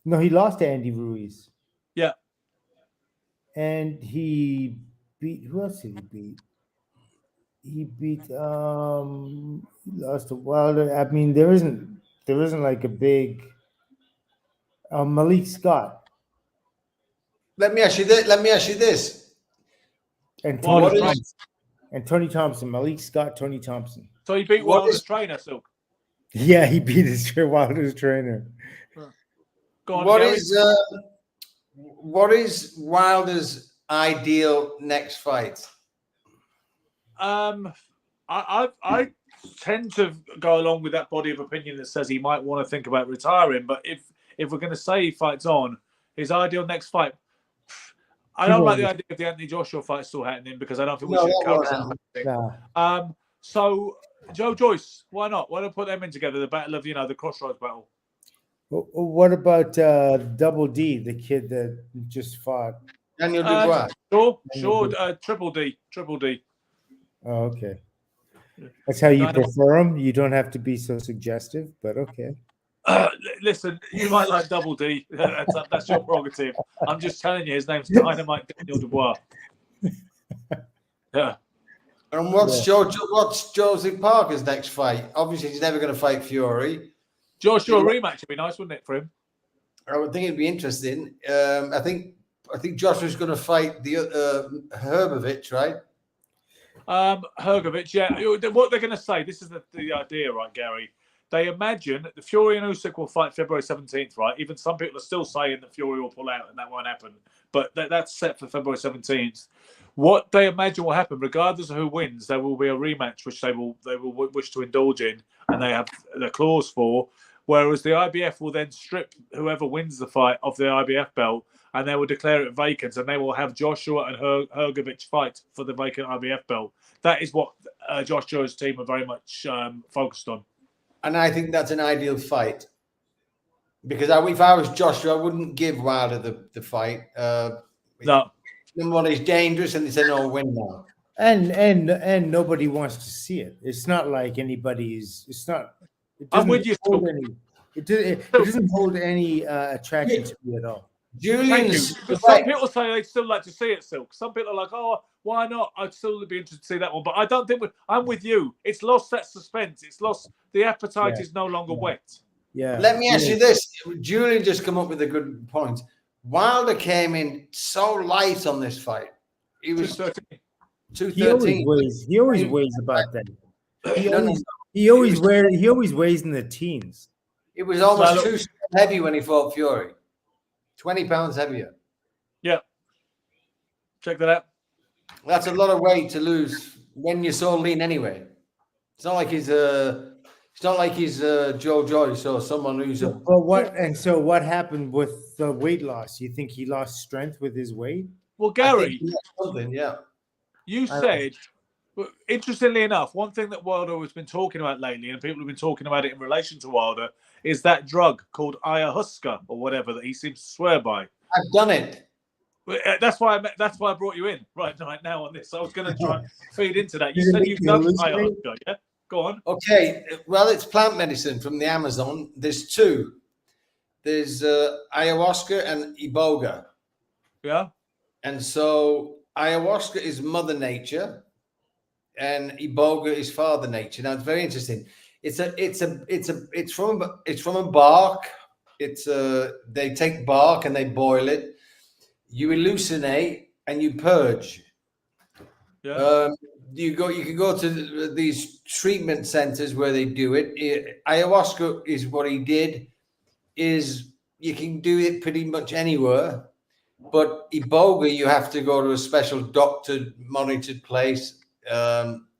No, he lost to Andy Ruiz. Yeah. And he beat, who else did he beat? He beat he lost to Wilder. I mean, there isn't like a big Malik Scott. let me ask you this. And Wilder's Tony trainer. Thompson. And Tony Thompson. Malik Scott, Tony Thompson. So he beat What Wilder's is- trainer, Silk. Yeah, he beat Wilder's trainer. Go on, What Gary. is Wilder's ideal next fight? I tend to go along with that body of opinion that says he might want to think about retiring. But if we're going to say he fights on, his ideal next fight, I don't like the idea of the Anthony Joshua fight still happening because I don't think we should encourage that. Nah. So Joe Joyce, why not? Why not put them in together? The battle of the Crossroads battle. What about Double D, the kid that just fought? Daniel Dubois. Sure. Triple D. Oh, okay. That's how you No, I don't- prefer them. You don't have to be so suggestive, but okay. Listen, you might like Double D. That's your prerogative. I'm just telling you, his name's Dynamite Daniel Dubois. Yeah. And what's Joseph Parker's next fight? Obviously, he's never going to fight Fury. Joshua rematch would be nice, wouldn't it, for him? I would think it'd be interesting. I think Joshua's going to fight the Herbovich, right? Hergovich, yeah. What they're going to say, this is the idea, right, Gary? They imagine that the Fury and Usyk will fight February 17th, right? Even some people are still saying that Fury will pull out and that won't happen. But that's set for February 17th. What they imagine will happen, regardless of who wins, there will be a rematch which they will wish to indulge in, and they have the clause for. Whereas the IBF will then strip whoever wins the fight of the IBF belt, and they will declare it vacant, and they will have Joshua and Hergovich fight for the vacant IBF belt. That is what Joshua's team are very much focused on. And I think that's an ideal fight. Because if I was Joshua, I wouldn't give Wilder the fight. No. Number one, he's dangerous, and they say, no, win now. And nobody wants to see it. It's not like anybody's. It's not. It I'm with you, hold Silk. any, it doesn't hold any attraction to me at all. Thank you. Julian's But some people say they'd still like to see it, Silk. Some people are like, oh, why not? I'd still be interested to see that one. But I don't think I'm with you. It's lost that suspense. It's lost. The appetite is no longer wet. Yeah. Let me ask you this. Julian just come up with a good point. Wilder came in so light on this fight. He was 213. He always weighs about that. No. He always weighs in the teens. It was almost too heavy when he fought Fury. 20 pounds heavier. Yeah. Check that out. That's a lot of weight to lose when you're so lean anyway. It's not like he's Joe Joyce or someone who's a. But what happened with the weight loss? You think he lost strength with his weight? Well, I Gary, think he lost something, yeah. you said, well, interestingly enough, one thing that Wilder has been talking about lately, and people have been talking about it in relation to Wilder, is that drug called ayahuasca or whatever that he seems to swear by. I've done it. That's why I brought you in right now on this. I was going to try and feed into that. You said you've done ayahuasca, yeah? Go on. Okay, well, it's plant medicine from the Amazon. There's two. There's ayahuasca and iboga. Yeah. And so ayahuasca is Mother Nature, and iboga is Father Nature. Now it's very interesting. It's from a bark. They take bark and they boil it. You hallucinate and you purge. Yeah. You can go to these treatment centers where they do it. Ayahuasca is what he did. Is you can do it pretty much anywhere, but iboga you have to go to a special doctor monitored place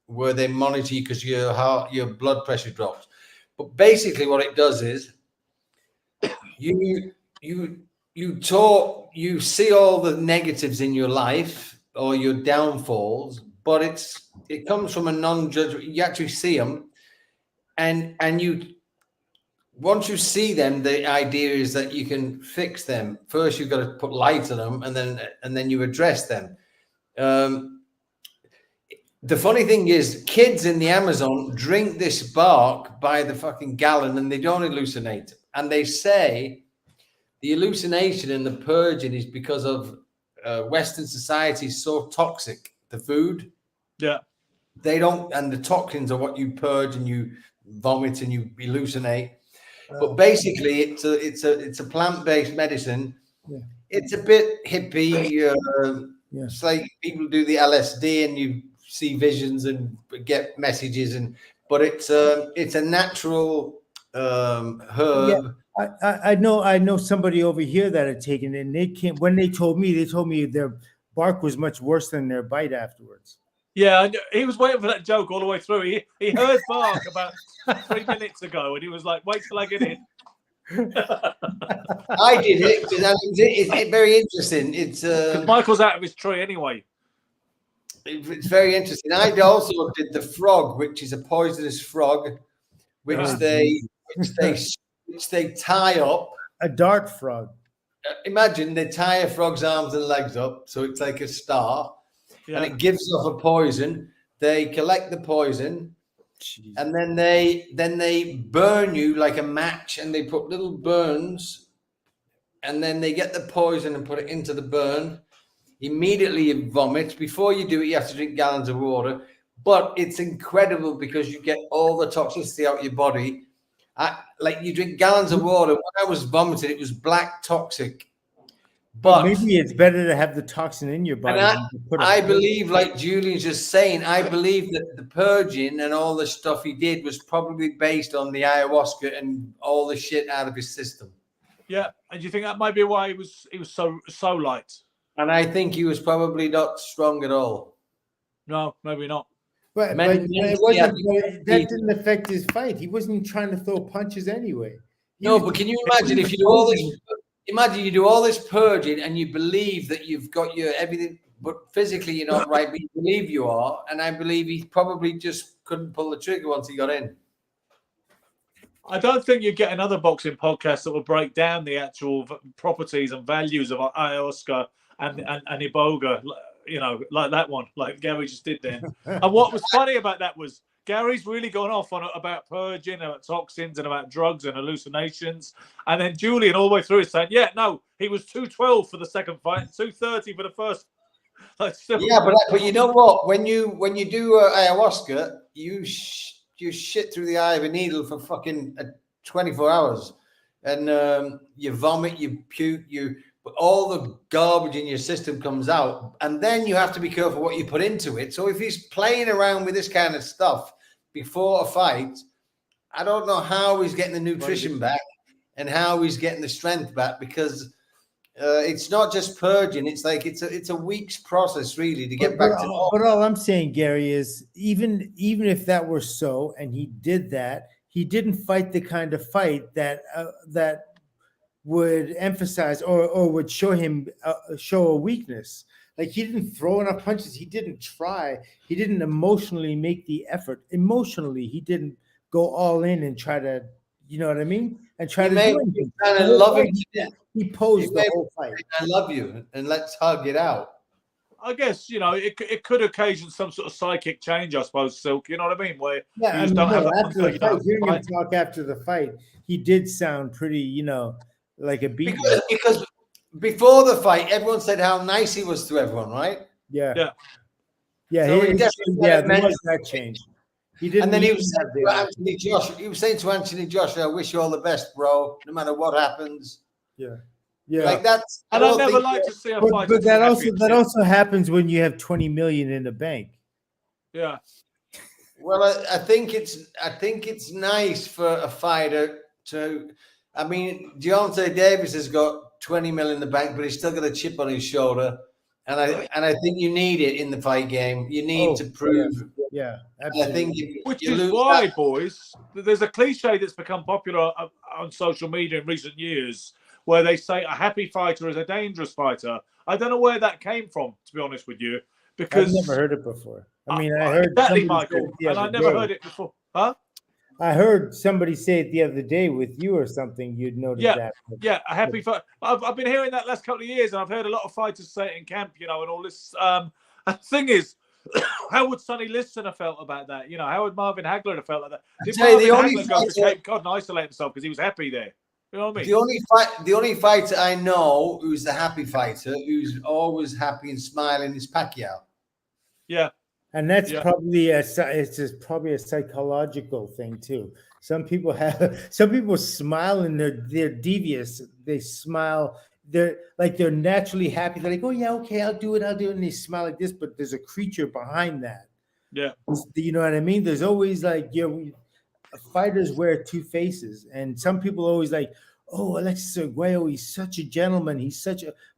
where they monitor you because your blood pressure drops. But basically, what it does is you you see all the negatives in your life or your downfalls, but it comes from a non-judgment. You actually see them, and you once you see them, the idea is that you can fix them. First, you've got to put light on them, and then you address them. The funny thing is, kids in the Amazon drink this bark by the fucking gallon, and they don't hallucinate. And they say the hallucination and the purging is because of Western society is so toxic. The food, Yeah. they don't, and the toxins are what you purge and you vomit and you hallucinate. But basically, it's a plant-based medicine. Yeah. It's a bit hippie. Yeah. It's like people do the LSD and you see visions and get messages, but it's a natural herb. I know somebody over here that had taken it, and they came when they told me their bark was much worse than their bite afterwards. Yeah, he was waiting for that joke all the way through. He heard bark about 3 minutes ago, and he was like, "Wait till I get in." I did it because it's very interesting. It's 'Cause Michael's out of his tree anyway. it's very interesting. I also did the frog, which is a poisonous frog, which they tie up. A dart frog. Imagine they tie a frog's arms and legs up, so it's like a star, Yeah. and it gives off a poison. They collect the poison, Jeez. and then they burn you like a match, and they put little burns, and then they get the poison and put it into the burn. Immediately you vomit. Before you do it, you have to drink gallons of water. But it's incredible because you get all the toxicity out of your body. Like you drink gallons of water. When I was vomiting, it was black toxic. But Maybe it's better to have the toxin in your body. and than to put I it- believe, like Julian's just saying, I believe that the purging and all the stuff he did was probably based on the ayahuasca and all the shit out of his system. Yeah, and do you think that might be why he was so light? And I think he was probably not strong at all. No, maybe not. But Men- it wasn't. yeah. But that didn't affect his fight. He wasn't trying to throw punches anyway. He No, was- but can you imagine if you do all this? Imagine you do all this purging and you believe that you've got your everything, but physically you're not right, but you believe you are. And I believe he probably just couldn't pull the trigger once he got in. I don't think you get another boxing podcast that will break down the actual properties and values of ayahuasca and iboga, you know, like that one, like Gary just did then. And what was funny about that was Gary's really gone off on about purging, about toxins, and about drugs and hallucinations. And then Julian all the way through is saying, "Yeah, no, he was 212 for the second fight, 230 for the first." Like, still, Yeah, but you know what? When you do ayahuasca, you shit through the eye of a needle for fucking 24 hours, and you vomit, you puke, all the garbage in your system comes out, and then you have to be careful what you put into it. So if he's playing around with this kind of stuff before a fight, I don't know how he's getting the nutrition back and how he's getting the strength back, because it's not just purging. It's like it's a week's process really to get back to normal. But all I'm saying, Gary, is even if that were so, and he did that, he didn't fight the kind of fight that would emphasize or would show a weakness. Like he didn't throw enough punches. He didn't try. He didn't emotionally make the effort. Emotionally, he didn't go all in and try to, you know what I mean? And try He to may do be anything. kind of The whole loving fight, you. He posed He the may whole fight. I love you, and let's hug it out. I guess, you know, it could occasion some sort of psychic change, I suppose, Silk. You know what I mean? Where Yeah, you I just mean, don't have no, that after the you know, fight, hearing him fight. talk after the fight, he did sound pretty, you know, like a beat. Because before the fight, everyone said how nice he was to everyone, right? Yeah. Yeah. Yeah, So he he, definitely yeah, had there mental- was that change. He didn't And then he even was have saying the- to Anthony Joshua, he was saying to Anthony Joshua, "I wish you all the best, bro. No matter what happens." Yeah. Yeah. Like that's. And I don't never think- like to see a but fight. but that also happens when you have 20 million in the bank. Yeah. Well, I think it's nice for a fighter to. I mean, Deontay Davis has got 20 million in the bank, but he's still got a chip on his shoulder, and I think you need it in the fight game. You need to prove. Yeah, And I absolutely. think if Which you is lose why, that- boys, there's a cliche that's become popular on social media in recent years, where they say a happy fighter is a dangerous fighter. I don't know where that came from, to be honest with you, because I've never heard it before. I mean, I heard exactly, somebody say Michael, it the and I other never day. heard it before. Huh? I heard somebody say it the other day with you or something. You'd noticed that. Yeah, a happy fight. I've been hearing that last couple of years, and I've heard a lot of fighters say it in camp, and all this. And the thing is, how would Sonny Liston have felt about that? How would Marvin Hagler have felt like that? Did Marvin Hagler go to Cape Cod and isolate himself because he was happy there? You know what I mean? The only fighter I know who's the happy fighter, who's always happy and smiling, is Pacquiao. Yeah. And that's probably probably a psychological thing too. Some people smile and they're devious. They smile. They're naturally happy. They're like, oh yeah, okay, I'll do it. And they smile like this, but there's a creature behind that. Yeah. You know what I mean? There's always fighters wear two faces, and some people always like, oh, Alexis Arguello, he's such a gentleman.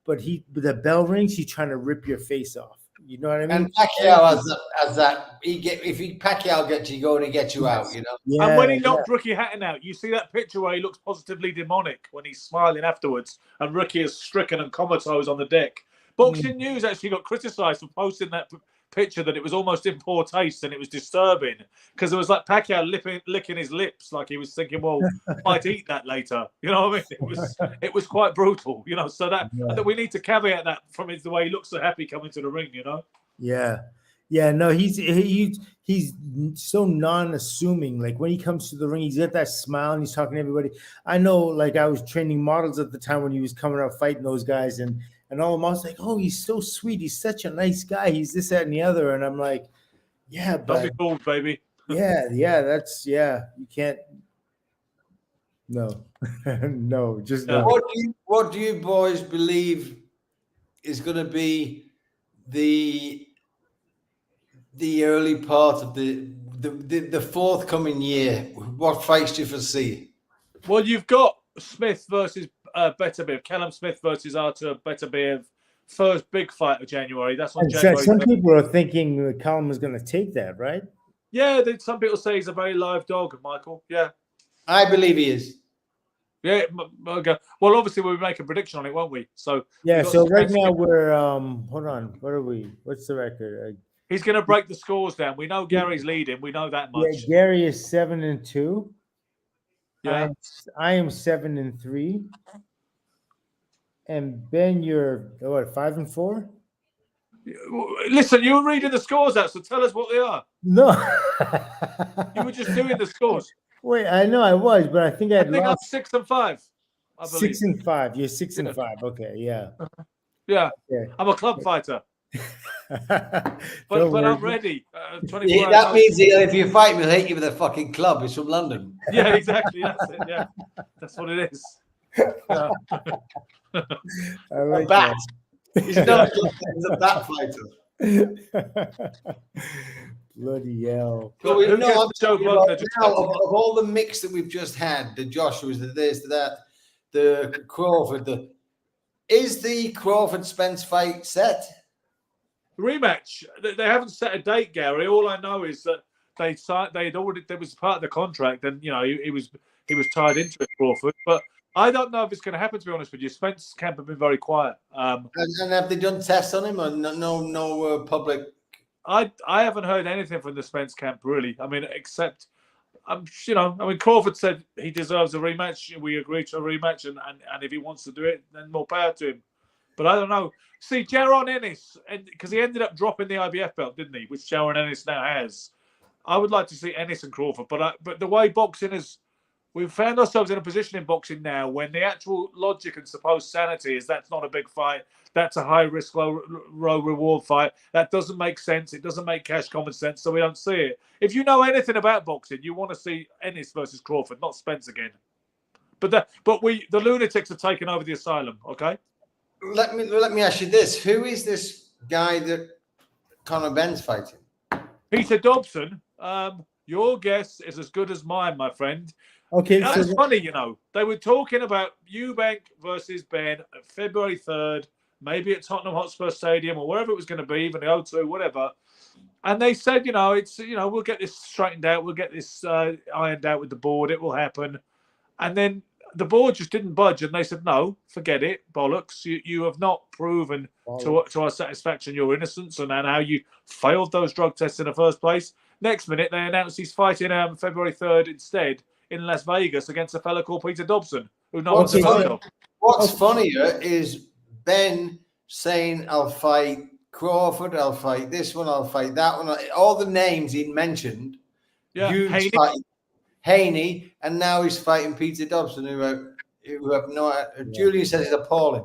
But the bell rings, he's trying to rip your face off. You know what I mean? And Pacquiao has that. Pacquiao gets you going, he gets you out. Yeah, and when he knocked Ricky Hatton out, you see that picture where he looks positively demonic when he's smiling afterwards, and Ricky is stricken and comatose on the deck. Boxing News actually got criticised for posting that picture that it was almost in poor taste and it was disturbing because it was like Pacquiao licking his lips, like he was thinking, well, I might eat that later. You know what I mean? It was quite brutal. So that we need to caveat that from the way he looks so happy coming to the ring. Yeah. No, he's so non-assuming. Like when he comes to the ring, he's got that smile and he's talking to everybody. I know, like I was training models at the time when he was coming out fighting those guys, and all of them, I was like, oh, he's so sweet. He's such a nice guy. He's this, that, and the other. And I'm like, yeah, but don't be fooled, baby. You can't. No, no, just no. What do you boys believe is going to be the early part of the forthcoming year? What fights do you foresee? Well, you've got Smith versus Beterbiev, Callum Smith versus Artur Beterbiev, first big fight of January. That's on January. Some people are thinking Callum is going to take that, right? Yeah, some people say he's a very live dog, Michael. Yeah, I believe he is. Yeah, okay. Well, obviously we'll make a prediction on it, won't we? So yeah. So right now we're hold on. What are we? What's the record? He's going to break the scores down. We know Gary's leading. We know that much. Yeah, Gary is 7-2. Yeah, I am 7-3. And Ben, you're what, 5-4? Listen, you were reading the scores out, so tell us what they are. No, you were just doing the scores. Wait, I know I was, but I think I'm 6 and 5. 6 and 5. You're 6 and 5. Okay, yeah. Yeah, okay. I'm a club fighter. but I'm ready. 24 yeah, that means if you fight me, he'll hit you with a fucking club. It's from London. Yeah, exactly. That's it. Yeah, that's what it is. Yeah. I like a bat. He's not he's a bat fighter. Bloody hell. But of all the mix that we've just had, the Joshua's, the this, the that, the Crawford, is the Crawford Spence fight set? Rematch. They haven't set a date, Gary. All I know is that they had already. That was part of the contract, and he was tied into it, Crawford. But I don't know if it's going to happen. To be honest with you, Spence camp have been very quiet. And have they done tests on him, or no public? I haven't heard anything from the Spence camp really. I mean, except Crawford said he deserves a rematch. We agreed to a rematch, and if he wants to do it, then more power to him. But I don't know. See, Jaron Ennis, because he ended up dropping the IBF belt, didn't he? Which Jaron Ennis now has. I would like to see Ennis and Crawford, but the way boxing is, we've found ourselves in a position in boxing now when the actual logic and supposed sanity is that's not a big fight. That's a high risk, low reward fight. That doesn't make sense. It doesn't make cash common sense, so we don't see it. If you know anything about boxing, you want to see Ennis versus Crawford, not Spence again. But the lunatics have taken over the asylum. Okay. Let me ask you this: who is this guy that Conor Ben's fighting? Peter Dobson. Your guess is as good as mine, my friend. Okay, that's funny. They were talking about Eubank versus Ben February 3rd, maybe at Tottenham Hotspur Stadium or wherever it was going to be, even the O2, whatever. And they said, we'll get this straightened out, we'll get this ironed out with the board, it will happen. And then the board just didn't budge, and they said, "No, forget it, bollocks. You have not proven to our satisfaction your innocence and how you failed those drug tests in the first place." Next minute, they announced he's fighting February 3rd instead in Las Vegas against a fella called Peter Dobson, who no one's ever heard of. What's funnier is Ben saying, "I'll fight Crawford, I'll fight this one, I'll fight that one." All the names he mentioned. Yeah, Huge fight. Haney, and now he's fighting Peter Dobson, who have no. Julian says he's appalling.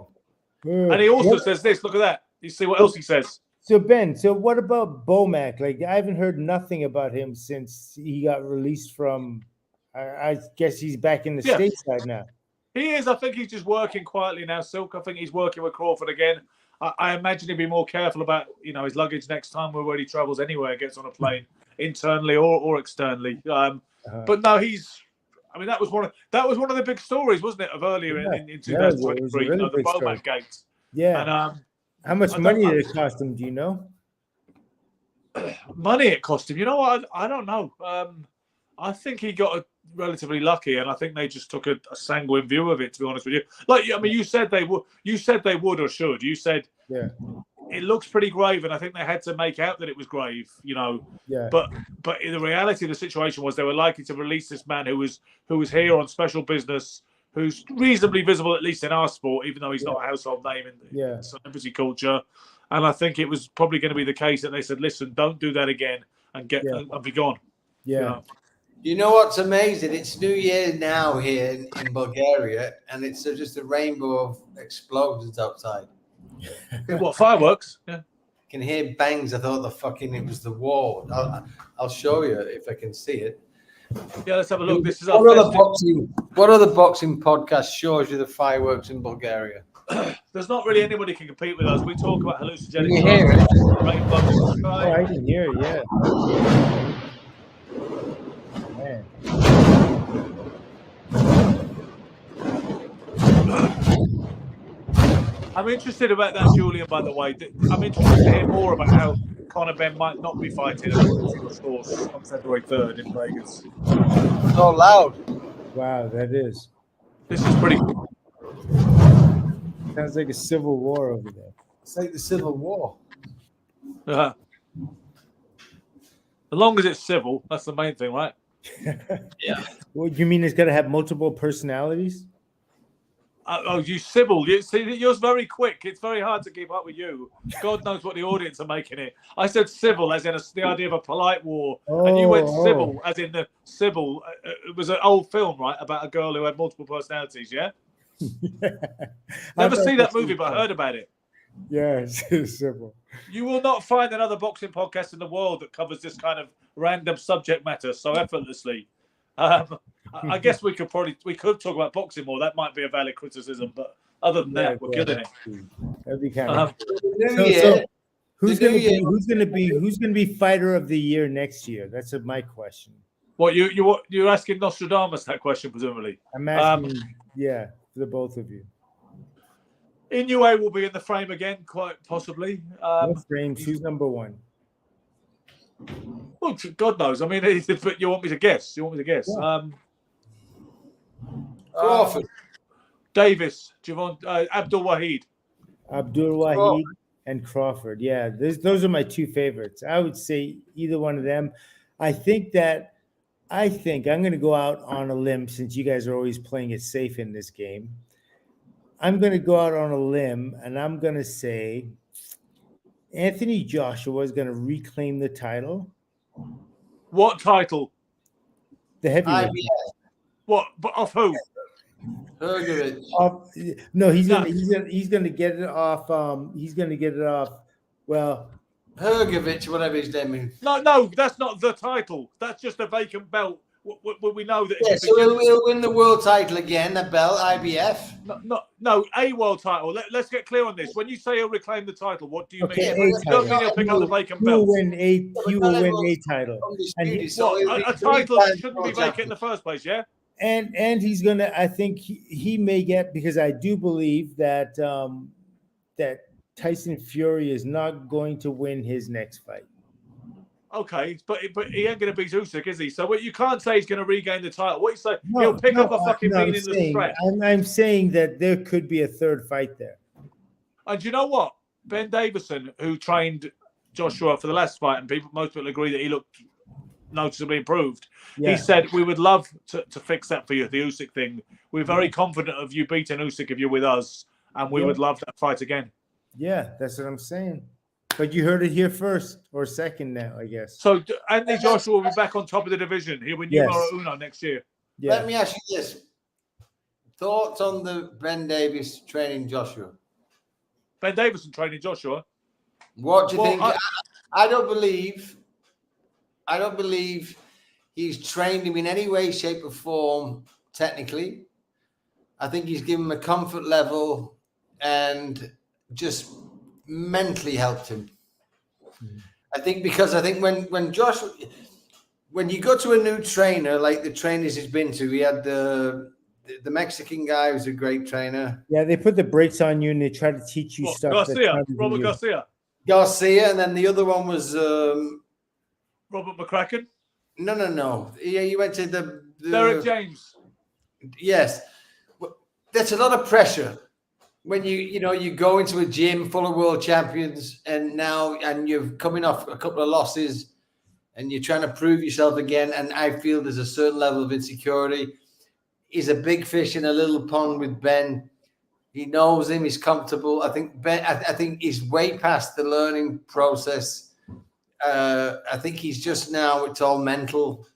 And he also says this. Look at that. You see what else he says. So Ben, so what about Bomac? Like, I haven't heard nothing about him since he got released from. I guess he's back in the stateside now. He is. I think he's just working quietly now, Silk. I think he's working with Crawford again. I imagine he'd be more careful about his luggage next time where he travels anywhere, gets on a plane, internally or externally. But no, that was one of the big stories, wasn't it, of earlier in 2023? Really the Bomac gate. Yeah. And how much money did it cost him? Do you know? Money it cost him. You know what? I don't know. I think he got relatively lucky, and I think they just took a sanguine view of it. To be honest with you, you said they would. You said they would or should. You said it looks pretty grave, and I think they had to make out that it was grave. Yeah. But in the reality of the situation was they were likely to release this man who was here on special business, who's reasonably visible, at least in our sport, even though he's not a household name in celebrity culture. And I think it was probably going to be the case that they said, "Listen, don't do that again, and and be gone." Yeah. You know what's amazing? It's New Year now here in Bulgaria, and it's just a rainbow of explosions outside. What, fireworks? Yeah. I can hear bangs. I thought it was the war. I'll show you if I can see it. Yeah, let's have a look. This is what other boxing podcast shows you the fireworks in Bulgaria? There's not really anybody can compete with us. We talk about hallucinogenic. Can you hear it? Oh, I can hear it. Yeah. Man. I'm interested about that, Julian, by the way. I'm interested to hear more about how Conor Benn might not be fighting on February 3rd in Vegas. So loud. Wow, that is. This is pretty. Sounds like a civil war over there. It's like the Civil War. As long as it's civil, that's the main thing, right? Yeah. What you mean? It's got to have multiple personalities? You civil. You see, you're very quick. It's very hard to keep up with you. God knows what the audience are making it. I said civil, as in the idea of a polite war, and you went civil, as in the civil. It was an old film, right, about a girl who had multiple personalities. Yeah. Never seen that movie, but I heard about it. Yeah, it's civil. You will not find another boxing podcast in the world that covers this kind of random subject matter so effortlessly. I guess we could talk about boxing more. That might be a valid criticism, but other than that, we're killing it. That'd be kind of. Who's going to be fighter of the year next year? That's my question. What you're asking Nostradamus that question, presumably? I'm asking, for the both of you. Inoue will be in the frame again, quite possibly. What frames? Who's number one? Well, God knows. I mean, but you want me to guess? Yeah. Crawford. Davis, Javon, Abdul Wahid. Abdul Wahid and Crawford. Yeah, those are my two favorites. I would say either one of them. I think I'm going to go out on a limb, since you guys are always playing it safe in this game. I'm going to go out on a limb, and I'm going to say Anthony Joshua is going to reclaim the title. What title? The heavyweight. What? But off who? No, he's going to get it off. He's going to get it off. Well, Hrgović, whatever his name is. No, that's not the title. That's just a vacant belt. We know that. Yeah, so he'll win the world title again, the belt, IBF. No, a world title. Let's get clear on this. When you say he'll reclaim the title, what do you mean? You don't mean he'll pick up the vacant belt. He will win a title. A title that shouldn't be vacant in the first place, yeah? And he's gonna. I think he may get, because I do believe that that Tyson Fury is not going to win his next fight. Okay, but he ain't going to beat Usyk, is he? So what you can't say he's going to regain the title. What you say? No, He'll pick no, up a fucking no, I'm meaningless saying- threat. I'm saying that there could be a third fight there. And you know what? Ben Davison, who trained Joshua for the last fight, and most people agree that he looked noticeably improved. Yeah. He said, "We would love to fix that for you, the Usyk thing. We're very confident of you beating Usyk if you're with us, and we would love that fight again." Yeah, that's what I'm saying. But you heard it here first or second now, I guess. So Anthony Joshua will be back on top of the division. He'll be numero uno next year. Yeah. Let me ask you this: thoughts on the Ben Davis training Joshua? Ben Davison training Joshua. What do you Well, think? I don't believe he's trained him in any way, shape, or form. Technically, I think he's given him a comfort level and just mentally helped him. I think when you go to a new trainer like the trainers he's been to, he had the Mexican guy who's a great trainer, Yeah, they put the brakes on you and they try to teach you stuff. that's Garcia, not even Robert you. Garcia, and then the other one was Robert McCracken, no. Yeah, you went to the Derek James. Yes, that's a lot of pressure when you go into a gym full of world champions and you're coming off a couple of losses and you're trying to prove yourself again. And I feel there's a certain level of insecurity. He's a big fish in a little pond with Ben. He knows him. He's comfortable. I think I think he's way past the learning process. I think he's just now, it's all mental.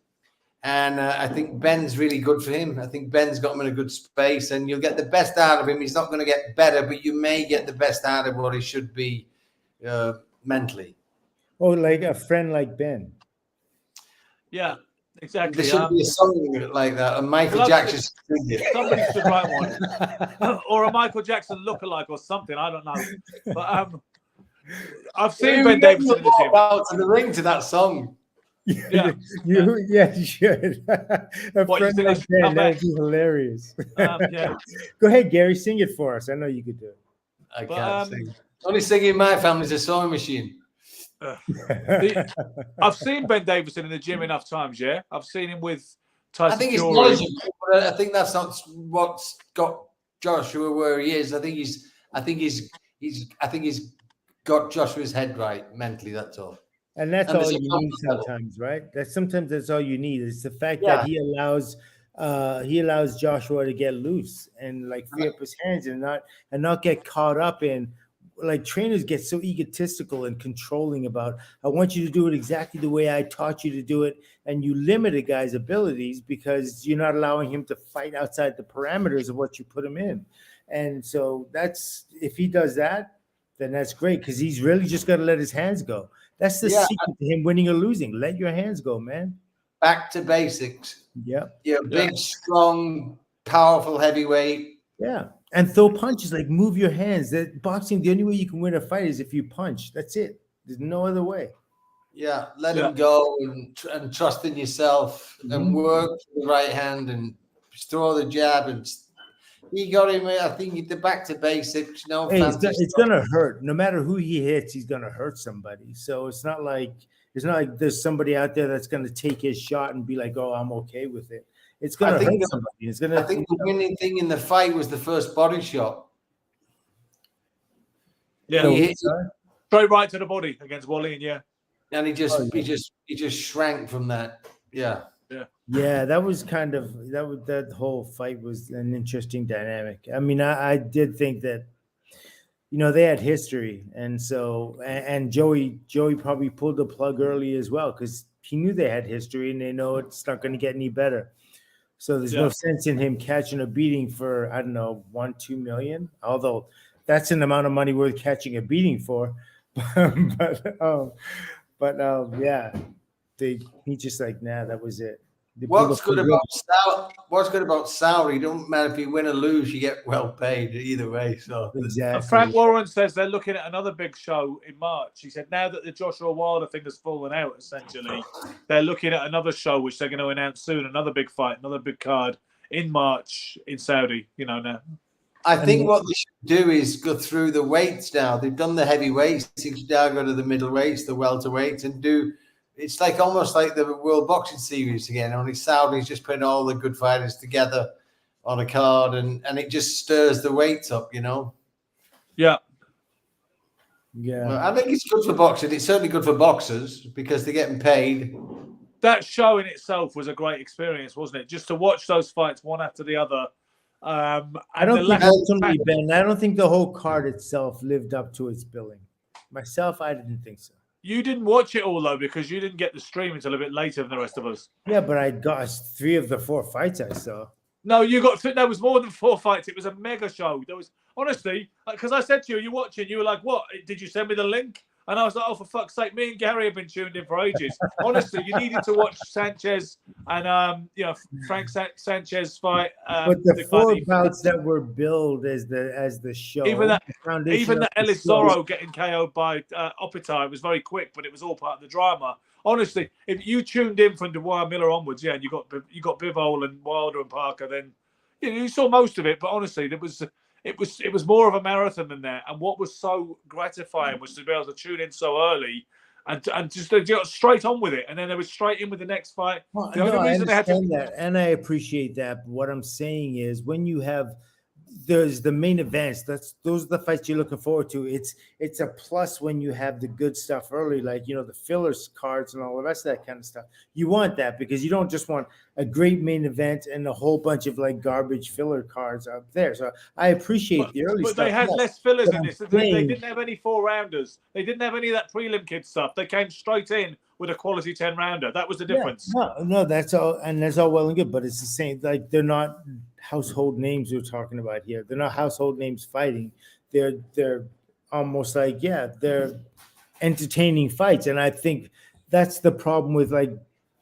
And I think Ben's really good for him. I think Ben's got him in a good space and you'll get the best out of him. He's not going to get better, but you may get the best out of what he should be mentally. Oh, like a friend like Ben. Yeah, exactly. There should be a song like that. And Michael Jackson should sing it. Somebody should write one. Or a Michael Jackson lookalike or something. I don't know. But I've seen Ben Davison in the gym. Out to the ring to that song. Yeah. You should. A What, you friend think I like should Ben, come that back? would be hilarious. Yeah. Go ahead, Gary, sing it for us. I know you could do it. I But, can't sing. Only singing in my family is a sewing machine. I've seen Ben Davison in the gym enough times, yeah? I've seen him with Tyson I think he's Fury. knowledgeable, but I think that's not what's got Joshua where he is. I think he's got Joshua's head right mentally. That's all. And that's And all there's a you need comfort level. sometimes, right? Sometimes that's all you need. It's the fact Yeah. that he allows Joshua to get loose and like free up his hands and not get caught up in, like, trainers get so egotistical and controlling about, I want you to do it exactly the way I taught you to do it, and you limit a guy's abilities because you're not allowing him to fight outside the parameters of what you put him in. And so if he does that, then that's great, because he's really just got to let his hands go. That's the secret to him winning or losing. Let your hands go, man. Back to basics. Yeah. You're a big, strong, powerful heavyweight. Yeah. And throw punches, like move your hands. That boxing, the only way you can win a fight is if you punch. That's it. There's no other way. Yeah, let him go and trust in yourself and work with the right hand and throw the jab. And he got him. I think the back to basics. No, Hey, it's gonna hurt. No matter who he hits, he's gonna hurt somebody. So it's not like there's somebody out there that's gonna take his shot and be like, "Oh, I'm okay with it." It's gonna hurt somebody. It's gonna. I think the winning thing in the fight was the first body shot. Yeah, He hit, straight right to the body against Wally, and he just shrank from that. Yeah. Yeah, that was kind of that whole fight was an interesting dynamic. I mean, I did think that, they had history, and so and Joey probably pulled the plug early as well because he knew they had history and they know it's not going to get any better. So there's no sense in him catching a beating for, I don't know, 1-2 million. Although that's an amount of money worth catching a beating for. He just like, nah, that was it. What's good about salary? Don't matter if you win or lose, you get well paid either way. So exactly. Frank Warren says they're looking at another big show in March. He said now that the Joshua Wilder thing has fallen out, essentially, they're looking at another show which they're going to announce soon. Another big fight, another big card in March in Saudi. Now. I think what they should do is go through the weights now. They've done the heavyweights. They should now go to the middleweights, the welterweights, and do it's like almost like the World Boxing Series again. Only Saudi's just putting all the good fighters together on a card, and it just stirs the weights up, you know. Yeah. Yeah. Well, I think it's good for boxing. It's certainly good for boxers because they're getting paid. That show in itself was a great experience, wasn't it? Just to watch those fights one after the other. I don't think ultimately, Ben, I don't think the whole card itself lived up to its billing. Myself, I didn't think so. You didn't watch it all though because you didn't get the stream until a bit later than the rest of us. Yeah, but I got 3 of the 4 fights I saw. No, you got there was more than 4 fights. It was a mega show. There was honestly, because I said to you, you're watching. You were like, "What? Did you send me the link?" And I was like, "Oh, for fuck's sake!" Me and Gary have been tuned in for ages. Honestly, you needed to watch Sanchez and Frank Sanchez fight. But the 4 bouts that were billed as the show, even that Ellis show. Zorro getting KO'd by Opitar was very quick, but it was all part of the drama. Honestly, if you tuned in from Dwyer Miller onwards, yeah, and you got Bivol and Wilder and Parker, then you saw most of it. But honestly, it was more of a marathon than that. And what was so gratifying was to be able to tune in so early and just they got straight on with it, and then they were straight in with the next fight. Well, The only I reason they had to understand that, and I appreciate that. But what I'm saying is, when you have there's the main events, those are the fights you're looking forward to. It's a plus when you have the good stuff early, like the fillers cards and all the rest of that kind of stuff. You want that because you don't just want a great main event and a whole bunch of like garbage filler cards up there. So I appreciate the early but stuff. they had less fillers But in I'm this. They saying- didn't have any 4-rounders. They didn't have any of that prelim kid stuff. They came straight in with a quality 10-rounder. That was the difference. No, that's all, and that's all well and good, but it's the same. Like they're not household names we're talking about here. They're not household names fighting. They're almost like they're entertaining fights, and I think that's the problem with like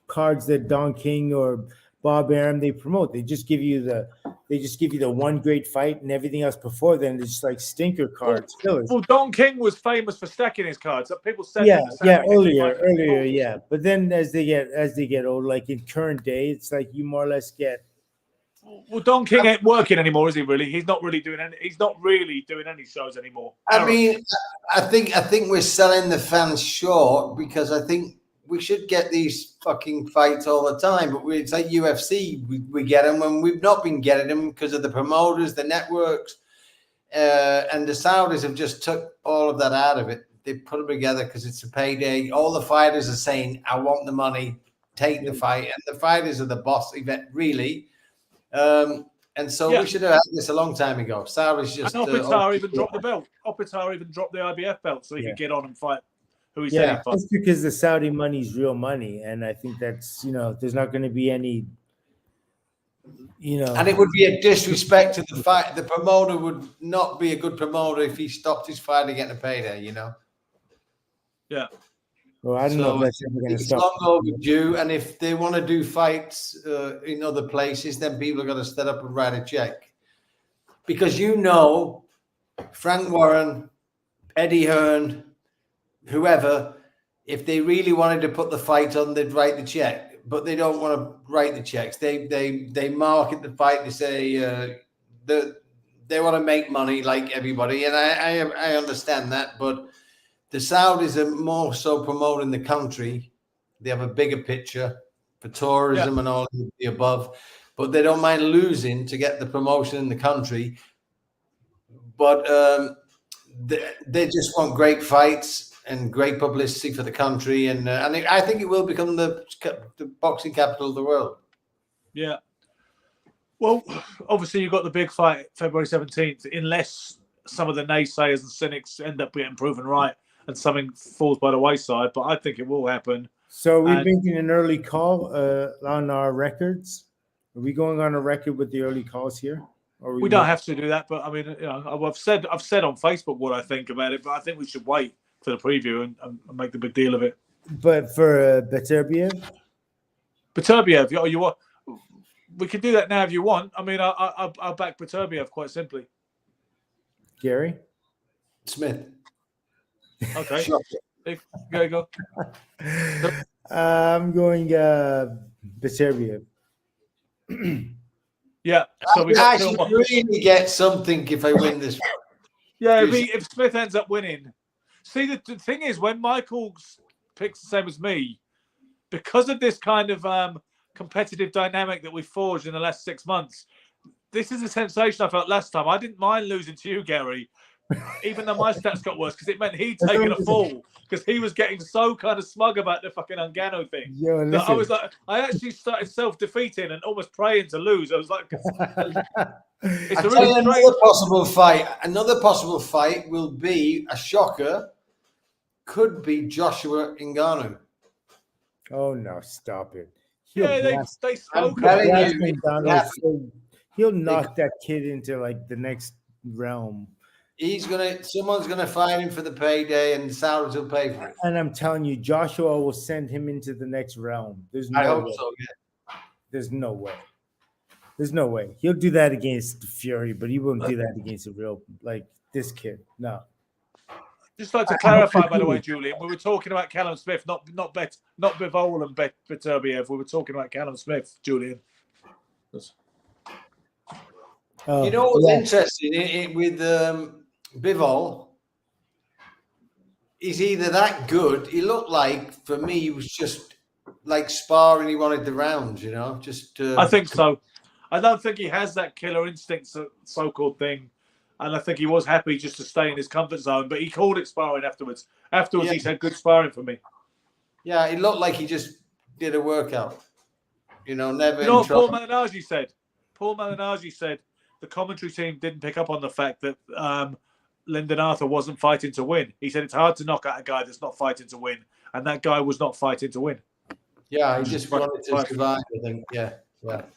cards that Don King or Bob Arum they promote. They just give you the one great fight, and everything else before then is just like stinker cards. Fillers. Well, Don King was famous for stacking his cards. People said earlier. But then as they get old, like in current day, it's like you more or less get. Well, Don King ain't working anymore, is he? Really? He's not really doing any. He's not really doing any shows anymore. I mean, I think we're selling the fans short because I think we should get these fucking fights all the time. But it's like UFC, we get them when we've not been getting them because of the promoters, the networks, and the Saudis have just took all of that out of it. They put them together because it's a payday. All the fighters are saying, "I want the money, take the fight," and the fighters are the boss event, really. And so we should have had this a long time ago. Saudis just. And Opitar even dropped the belt. Opitar even dropped the IBF belt so he could get on and fight who he said he'd fight. That's because the Saudi money is real money, and I think that's there's not going to be any. And it would be a disrespect to the fight. The promoter would not be a good promoter if he stopped his fighter getting a payday. Yeah. Well, I don't know if that's ever going to stop. It's long overdue, and if they want to do fights in other places, then people are going to step up and write a check. Because Frank Warren, Eddie Hearn, whoever, if they really wanted to put the fight on, they'd write the check. But they don't want to write the checks. They market the fight. They say they want to make money like everybody, and I understand that, but. The Saudis are more so promoting the country. They have a bigger picture for tourism and all of the above, but they don't mind losing to get the promotion in the country. But they just want great fights and great publicity for the country, and I think it will become the boxing capital of the world. Yeah. Well, obviously you've got the big fight February 17th, unless some of the naysayers and cynics end up getting proven right. And something falls by the wayside, but I think it will happen. So we're making an early call on our records. Are we going on a record with the early calls here? Or we don't have to do that, but I mean, I've said on Facebook what I think about it, but I think we should wait for the preview and make the big deal of it. But for Beterbiev, you want? We can do that now if you want. I mean, I'll back Beterbiev quite simply. Gary Smith. Okay. Go. I'm going Beterbiev. Yeah. So I should really get something if I win this. Yeah, if Smith ends up winning. See, the thing is, when Michael picks the same as me, because of this kind of competitive dynamic that we forged in the last 6 months, this is a sensation I felt last time. I didn't mind losing to you, Gary, even though my stats got worse, because it meant he'd taken a fall, because he was getting so kind of smug about the fucking Ngannou thing. Yo, That listen. I was like, I actually started self-defeating and almost praying to lose. I was like, it's I a tell really you strange. another possible fight. Another possible fight will be a shocker. Could be Joshua Ngannou. Oh no, stop it. Yeah, they blast- spoke telling about you, it. Ngannou yeah. so- he'll knock that kid into like the next realm. Someone's gonna find him for the payday, and Saudis will pay for it. And I'm telling you, Joshua will send him into the next realm. There's no I hope way. so. Yeah. There's no way. There's no way. He'll do that against Fury, but he won't do that against a real like this kid. No. Just like to clarify, by the way, Julian, we were talking about Callum Smith, not Bivol and Beterbiev. We were talking about Callum Smith, Julian. You know what's interesting with Bivol? He's either that good. He looked like, for me, he was just like sparring. He wanted the rounds, you know. Just I think so. I don't think he has that killer instinct, so-called thing, and I think he was happy just to stay in his comfort zone. But he called it sparring afterwards. Afterwards, he said, "Good sparring for me." Yeah, it looked like he just did a workout. You know, never. You know in what Paul trouble. Malignaggi said? Paul Malignaggi said the commentary team didn't pick up on the fact that Lyndon Arthur wasn't fighting to win. He said it's hard to knock out a guy that's not fighting to win, and that guy was not fighting to win. Yeah, he just wanted to survive. I think. Yeah.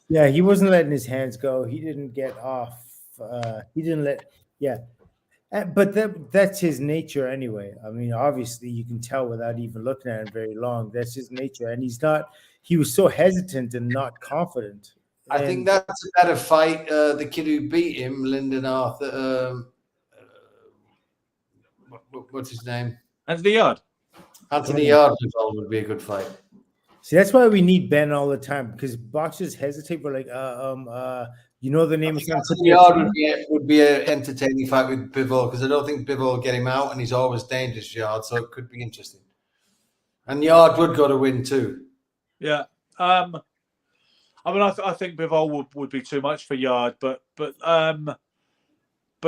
Yeah, he wasn't letting his hands go. He didn't get off. He didn't let. Yeah, but that's his nature anyway. I mean, obviously, you can tell without even looking at him very long. That's his nature, and he's not. He was so hesitant and not confident. I think that's a better fight. The kid who beat him, Lyndon Arthur. What's his name? Anthony Yard. Anthony Yard would be a good fight. See, that's why we need Ben all the time, because boxers hesitate. We're like, you know the name of Anthony Yard would be an entertaining fight with Bivol, because I don't think Bivol will get him out, and he's always dangerous, Yard. So it could be interesting. And Yard would go to win too. Yeah. I mean, I think Bivol would be too much for Yard, but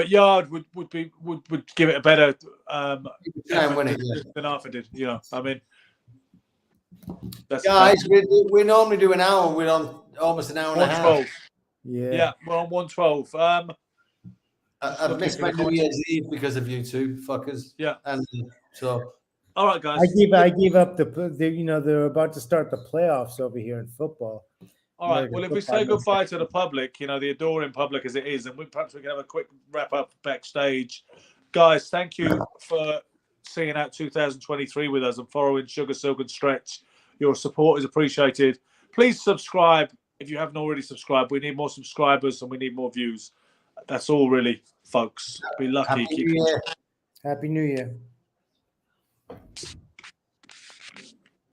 Yard would give it a better than Arthur did. You know, I mean, that's guys, we normally do an hour. We're on almost an hour and a half. Yeah, we're on 112. I've missed my New Year's Eve because of you two fuckers. Yeah, and so. All right, guys. I gave up they're about to start the playoffs over here in football. All right. Well, if we say goodbye to the public, you know, the adoring public as it is, and perhaps we can have a quick wrap up backstage. Guys, thank you for seeing out 2023 with us and following Sugar, Silk and Stretch. Your support is appreciated. Please subscribe if you haven't already subscribed. We need more subscribers and we need more views. That's all really, folks. Be lucky. Happy New Year.